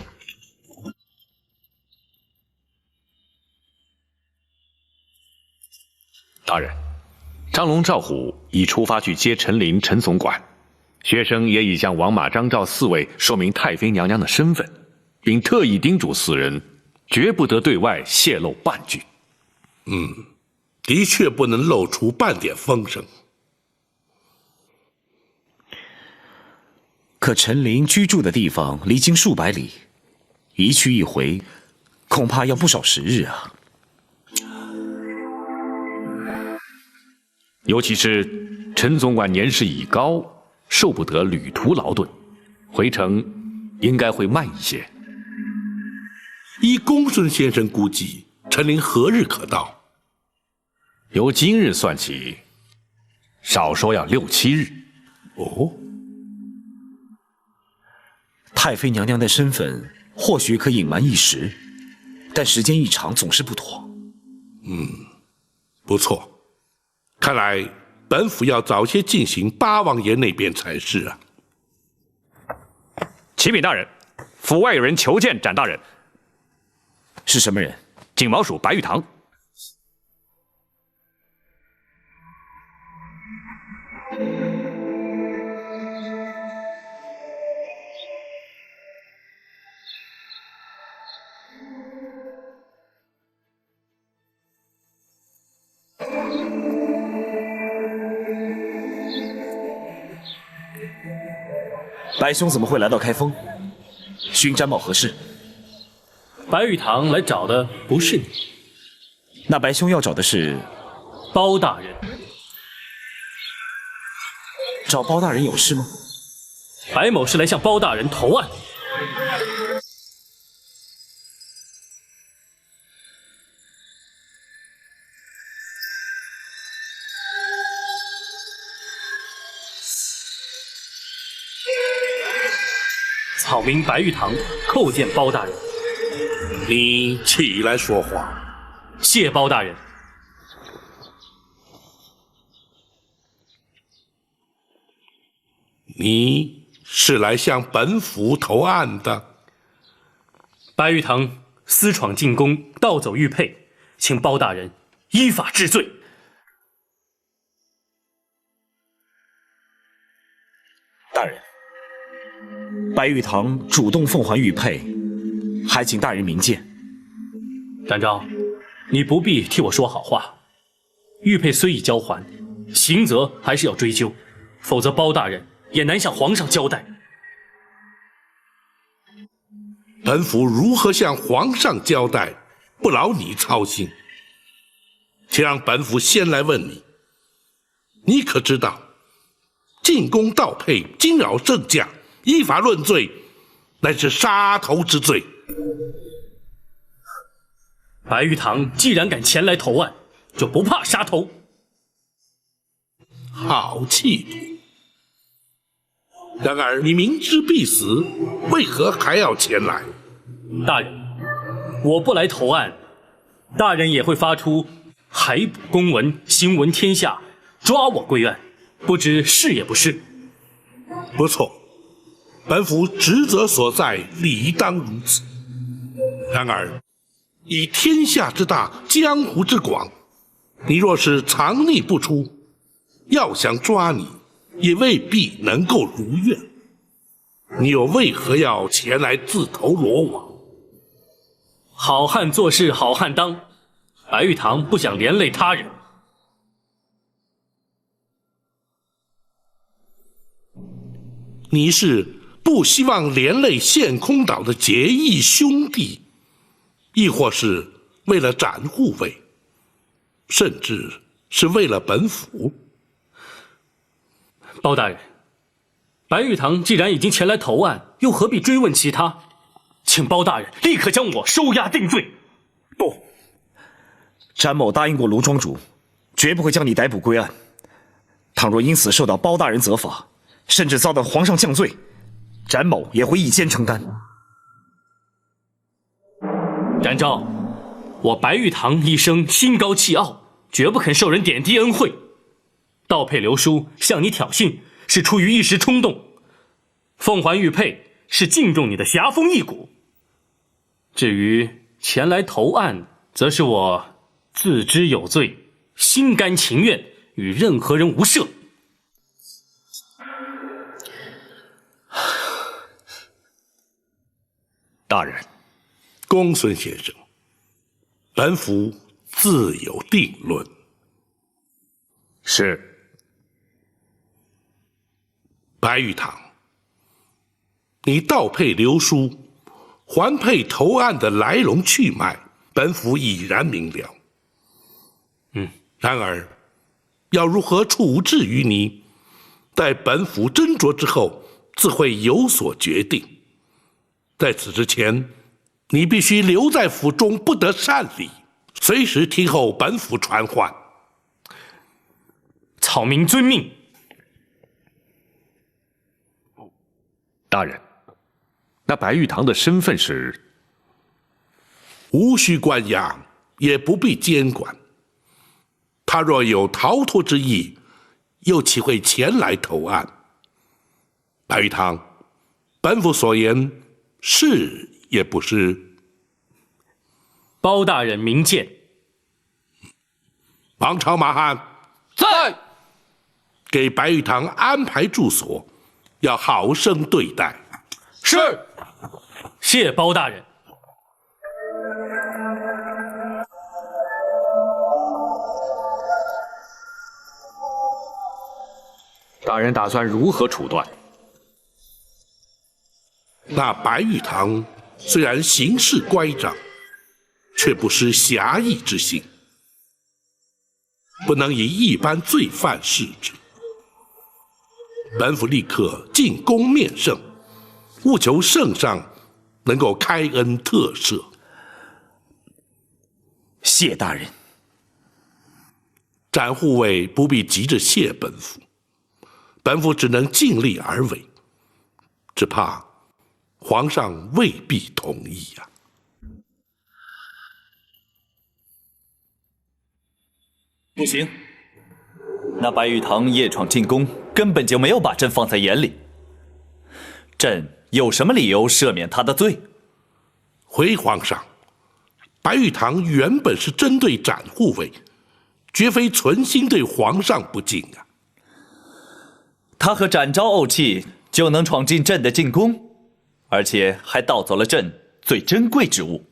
大人，张龙、赵虎已出发去接陈琳、陈总管，学生也已向王马、张赵4位说明太妃娘娘的身份，并特意叮嘱4人，绝不得对外泄露半句。的确不能露出半点风声。可陈琳居住的地方离京数百里，一去一回，恐怕要不少时日啊。尤其是陈总管年事已高，受不得旅途劳顿，回程应该会慢一些。依公孙先生估计，陈琳何日可到？由今日算起，少说要6、7日。哦，太妃娘娘的身份或许可隐瞒一时，但时间一长总是不妥。不错，看来本府要早些进行八王爷那边才是啊。启禀大人，府外有人求见展大人。是什么人？锦毛鼠白玉堂。白兄怎么会来到开封？寻詹某何事？白玉堂来找的不是你，那白兄要找的是包大人。找包大人有事吗？白某是来向包大人投案。草民白玉堂叩见包大人。你起来说话。谢包大人。你是来向本府投案的？白玉堂私闯进宫，盗走玉佩，请包大人依法治罪。大人，白玉堂主动奉还玉佩，还请大人明鉴。展昭，你不必替我说好话。玉佩虽已交还，刑责还是要追究，否则包大人也难向皇上交代。本府如何向皇上交代，不劳你操心。且让本府先来问你，你可知道，进宫盗佩，惊扰圣驾，依法论罪，乃是杀头之罪。白玉堂既然敢前来投案，就不怕杀头。好气度！然而你明知必死，为何还要前来？大人，我不来投案，大人也会发出海捕公文，新闻天下，抓我归案，不知是也不是？不错，本府职责所在，理当如此。然而，以天下之大，江湖之广，你若是藏匿不出，要想抓你，也未必能够如愿。你又为何要前来自投罗网？好汉做事好汉当，白玉堂不想连累他人。你是不希望连累陷空岛的结义兄弟，亦或是为了展护卫，甚至是为了本府？包大人，白玉堂既然已经前来投案，又何必追问其他？请包大人立刻将我收押定罪。不，詹某答应过卢庄主，绝不会将你逮捕归案。倘若因此受到包大人责罚，甚至遭到皇上降罪，詹某也会一肩承担。展昭，我白玉堂一生心高气傲，绝不肯受人点滴恩惠。盗佩流书向你挑衅，是出于一时冲动；奉还玉佩是敬重你的侠风义骨。至于前来投案，则是我自知有罪，心甘情愿与任何人无涉。大人，公孙先生，本府自有定论。是。白玉堂，你盗佩流书，还佩投案的来龙去脉，本府已然明了。然而，要如何处置于你，待本府斟酌之后，自会有所决定。在此之前，你必须留在府中，不得擅离，随时听候本府传唤。草民遵命。大人，那白玉堂的身份是？无需关押，也不必监管。他若有逃脱之意，又岂会前来投案？白玉堂，本府所言是也不是？包大人明鉴。王朝马汉在，给白玉堂安排住所，要好生对待。是。谢包大人。大人打算如何处断？那白玉堂虽然行事乖张，却不失侠义之心，不能以一般罪犯视之。本府立刻进宫面圣，务求圣上能够开恩特赦。谢大人。展护卫不必急着谢本府，本府只能尽力而为，只怕皇上未必同意呀。不行，那白玉堂夜闯进宫，根本就没有把朕放在眼里。朕有什么理由赦免他的罪？回皇上，白玉堂原本是针对展护卫，绝非存心对皇上不敬啊。他和展昭怄气，就能闯进朕的禁宫，而且还盗走了朕最珍贵之物。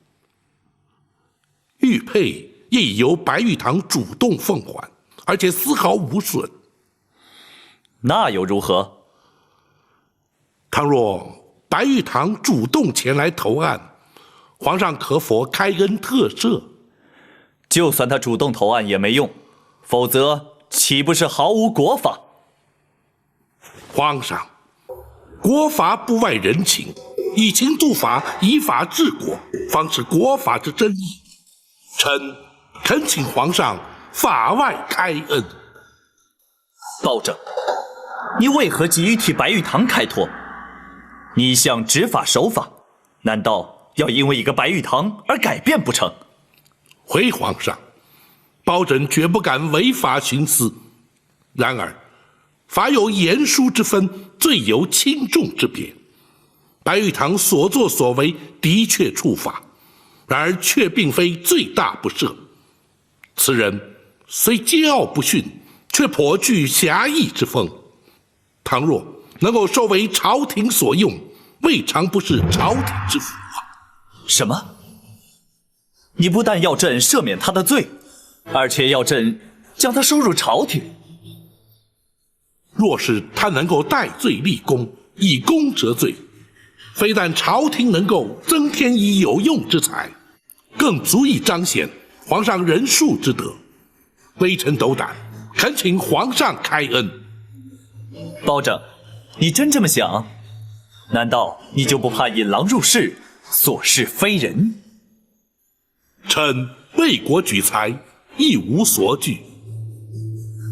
玉佩也已由白玉堂主动奉还，而且丝毫无损。那又如何？倘若白玉堂主动前来投案，皇上可否开恩特赦？就算他主动投案也没用，否则岂不是毫无国法？皇上，国法不外人情，以情度法，以法治国，方是国法之真意。臣恳请皇上法外开恩。道正，你为何急于替白玉堂开脱？你一向执法守法，难道要因为一个白玉堂而改变不成？回皇上，包拯绝不敢违法徇私。然而，法有严疏之分，罪有轻重之别。白玉堂所作所为的确触法，然而却并非罪大不赦。此人虽桀骜不驯，却颇具侠义之风。倘若能够收为朝廷所用，未尝不是朝廷之福啊！什么？你不但要朕赦免他的罪，而且要朕将他收入朝廷。若是他能够戴罪立功，以功折罪，非但朝廷能够增添以有用之才，更足以彰显皇上仁恕之德。微臣斗胆，恳请皇上开恩。包拯，你真这么想？难道你就不怕引狼入室，所事非人？臣为国举才，一无所惧。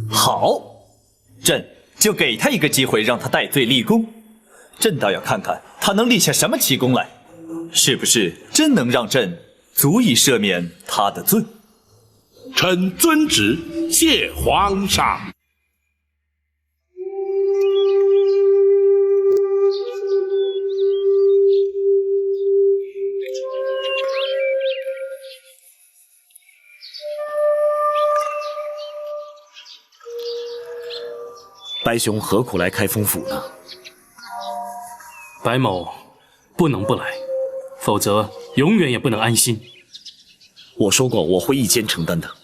好，朕就给他一个机会，让他戴罪立功。朕倒要看看他能立下什么奇功来，是不是真能让朕足以赦免他的罪？臣遵旨，谢皇上。白兄何苦来开封府呢？白某不能不来，否则永远也不能安心。我说过我会一肩承担的。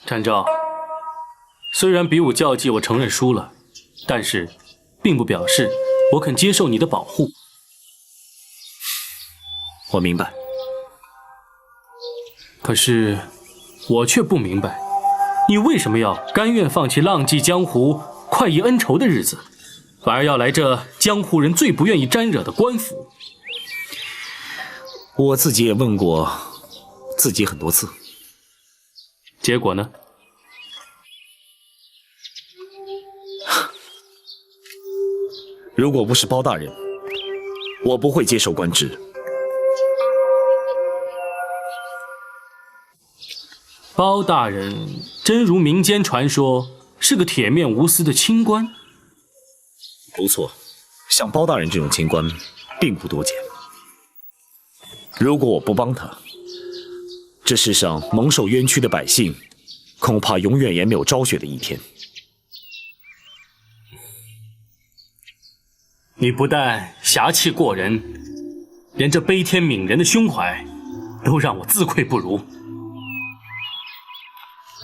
展昭，虽然比武较技我承认输了，但是并不表示我肯接受你的保护。我明白。可是我却不明白，你为什么要甘愿放弃浪迹江湖、快意恩仇的日子，反而要来这江湖人最不愿意沾惹的官府？我自己也问过自己很多次，结果呢？如果不是包大人，我不会接受官职。包大人真如民间传说，是个铁面无私的清官？不错，像包大人这种清官并不多见。如果我不帮他，这世上蒙受冤屈的百姓，恐怕永远也没有昭雪的一天。你不但侠气过人，连这悲天悯人的胸怀，都让我自愧不如。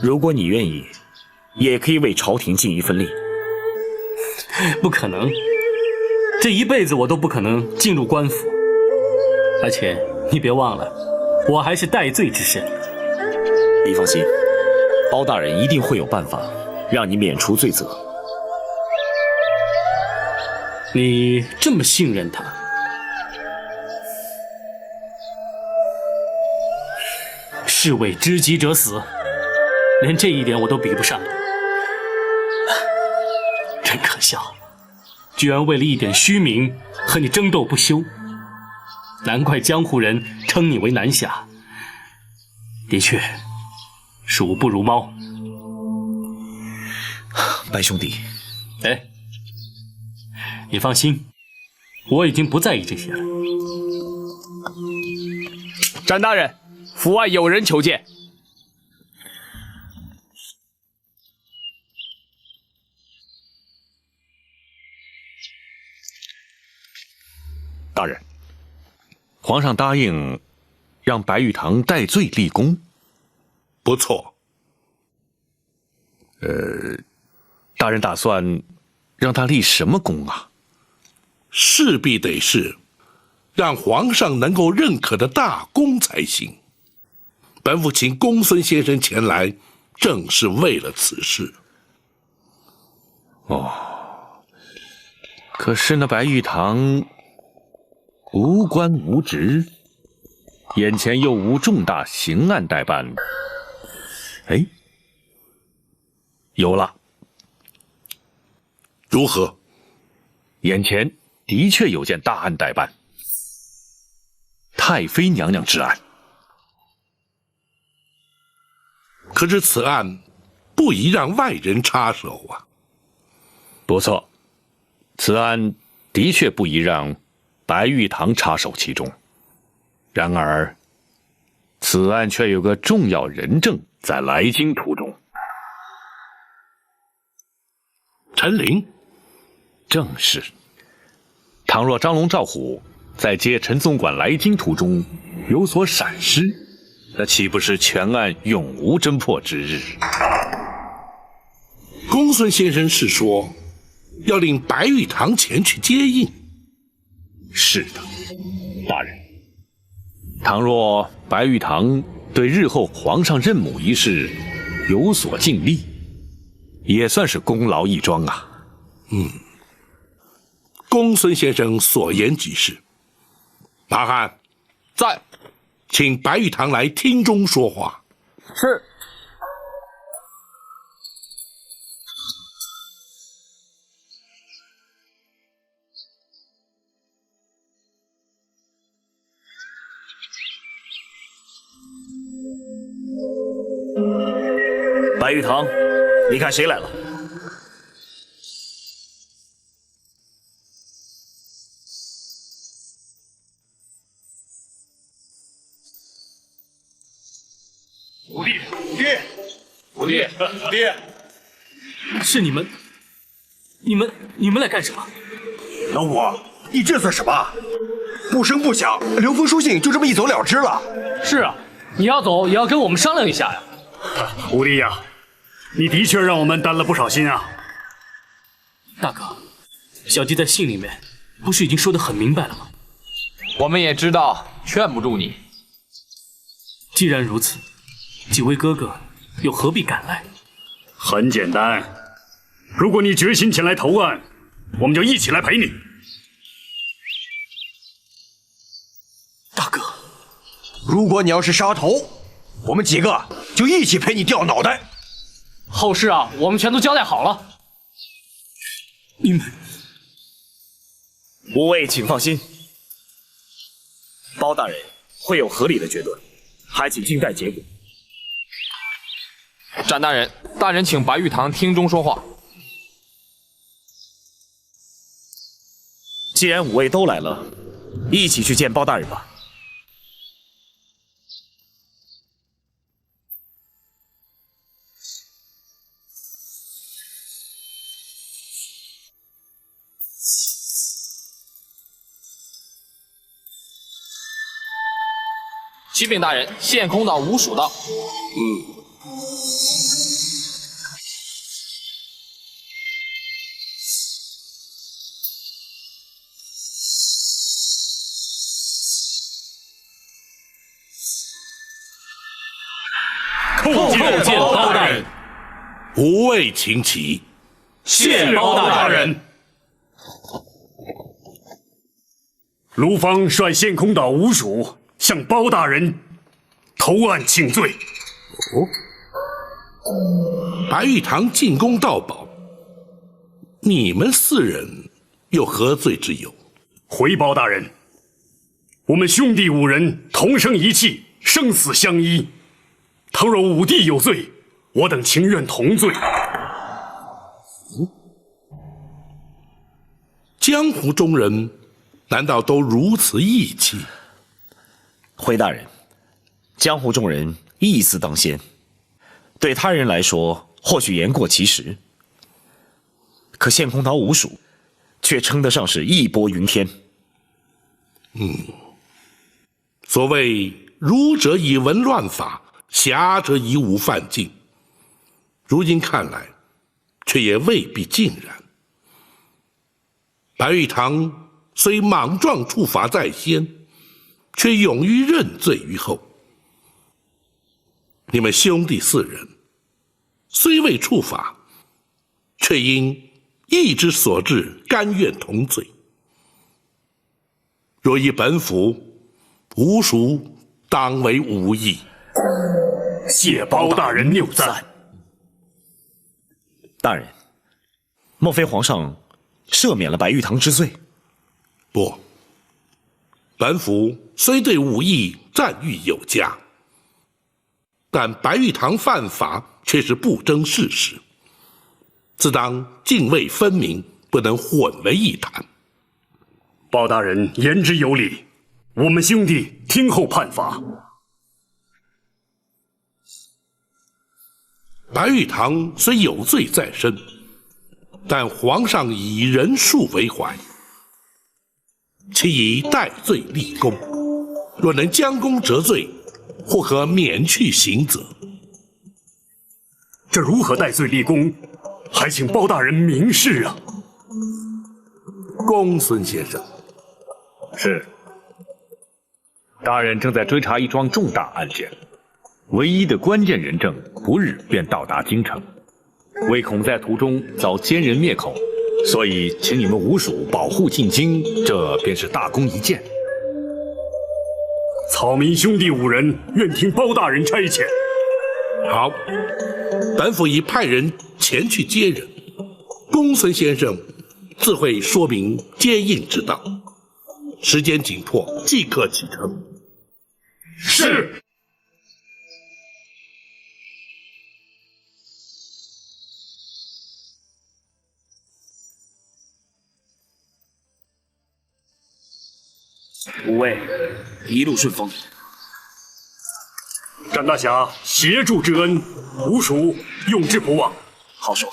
如果你愿意，也可以为朝廷尽一份力。不可能，这一辈子我都不可能进入官府。而且你别忘了，我还是戴罪之身。你放心，包大人一定会有办法让你免除罪责。你这么信任他？士为知己者死，连这一点我都比不上。真可笑，居然为了一点虚名和你争斗不休。难怪江湖人称你为南侠。的确，鼠不如猫。白兄弟，哎，你放心，我已经不在意这些了。展大人，府外有人求见。大人，皇上答应让白玉堂戴罪立功。不错。大人打算让他立什么功啊？势必得是让皇上能够认可的大功才行。本府请公孙先生前来，正是为了此事。哦，可是那白玉堂无官无职，眼前又无重大刑案待办。哎，有了。如何？眼前的确有件大案待办，太妃娘娘之案。可是此案不宜让外人插手啊。不错，此案的确不宜让白玉堂插手其中。然而，此案却有个重要人证在来京途中。陈琳，正是。倘若张龙赵虎在接陈总管来京途中有所闪失，那岂不是全案永无侦破之日？公孙先生是说要令白玉堂前去接应？是的，大人。倘若白玉堂对日后皇上认母一事有所尽力，也算是功劳一桩啊。公孙先生所言极是。马汉在，请白玉堂来厅中说话。是。白玉堂，你看谁来了？五弟，爹，五弟，爹，是你们来干什么？老五，你这算什么？不声不响，刘封书信就这么一走了之了。是啊，你要走也要跟我们商量一下呀。五弟呀，你的确让我们担了不少心啊。大哥，小弟在信里面不是已经说得很明白了吗？我们也知道，劝不住你。既然如此，几位哥哥又何必赶来？很简单，如果你决心前来投案，我们就一起来陪你。大哥，如果你要是杀头，我们几个就一起陪你掉脑袋。后事啊，我们全都交代好了。你们五位请放心，包大人会有合理的决断，还请静待结果。展大人，大人请白玉堂厅中说话。既然五位都来了，一起去见包大人吧。启禀大人，现空到吴蜀道。叩见包大人。五位请起。谢包大人。卢方率陷空岛五属向包大人投案请罪。白玉堂进攻盗宝，你们4人有何罪之有？回包大人，我们兄弟5人同生一气，生死相依。倘若武帝有罪，我等情愿同罪。江湖中人难道都如此义气？回大人，江湖中人义字当先，对他人来说或许言过其实，可陷空岛五属却称得上是义薄云天。所谓儒者以文乱法，侠者以武犯禁，如今看来却也未必尽然。白玉堂虽莽撞处罚在先，却勇于认罪于后。你们兄弟4人虽未处罚，却因义之所至，甘愿同罪。若依本府，吾属当为无义。谢包大人谬赞。大人，莫非皇上赦免了白玉堂之罪？不，本府虽对武艺赞誉有加，但白玉堂犯法却是不争事实，自当泾渭分明，不能混为一谈。包大人言之有理，我们兄弟听候判罚。白玉堂虽有罪在身，但皇上以人数为怀，其以戴罪立功。若能将功折罪，或可免去刑责。这如何戴罪立功？还请包大人明示啊！公孙先生，是。大人正在追查一桩重大案件，唯一的关键人证不日便到达京城，唯恐在途中遭奸人灭口，所以请你们五属保护进京，这便是大功一件。草民兄弟5人愿听包大人差遣。好，本府已派人前去接人，公孙先生自会说明接应之道。时间紧迫，即刻启程。是。五位一路顺风。展大侠协助之恩，吾属用之不忘。好说。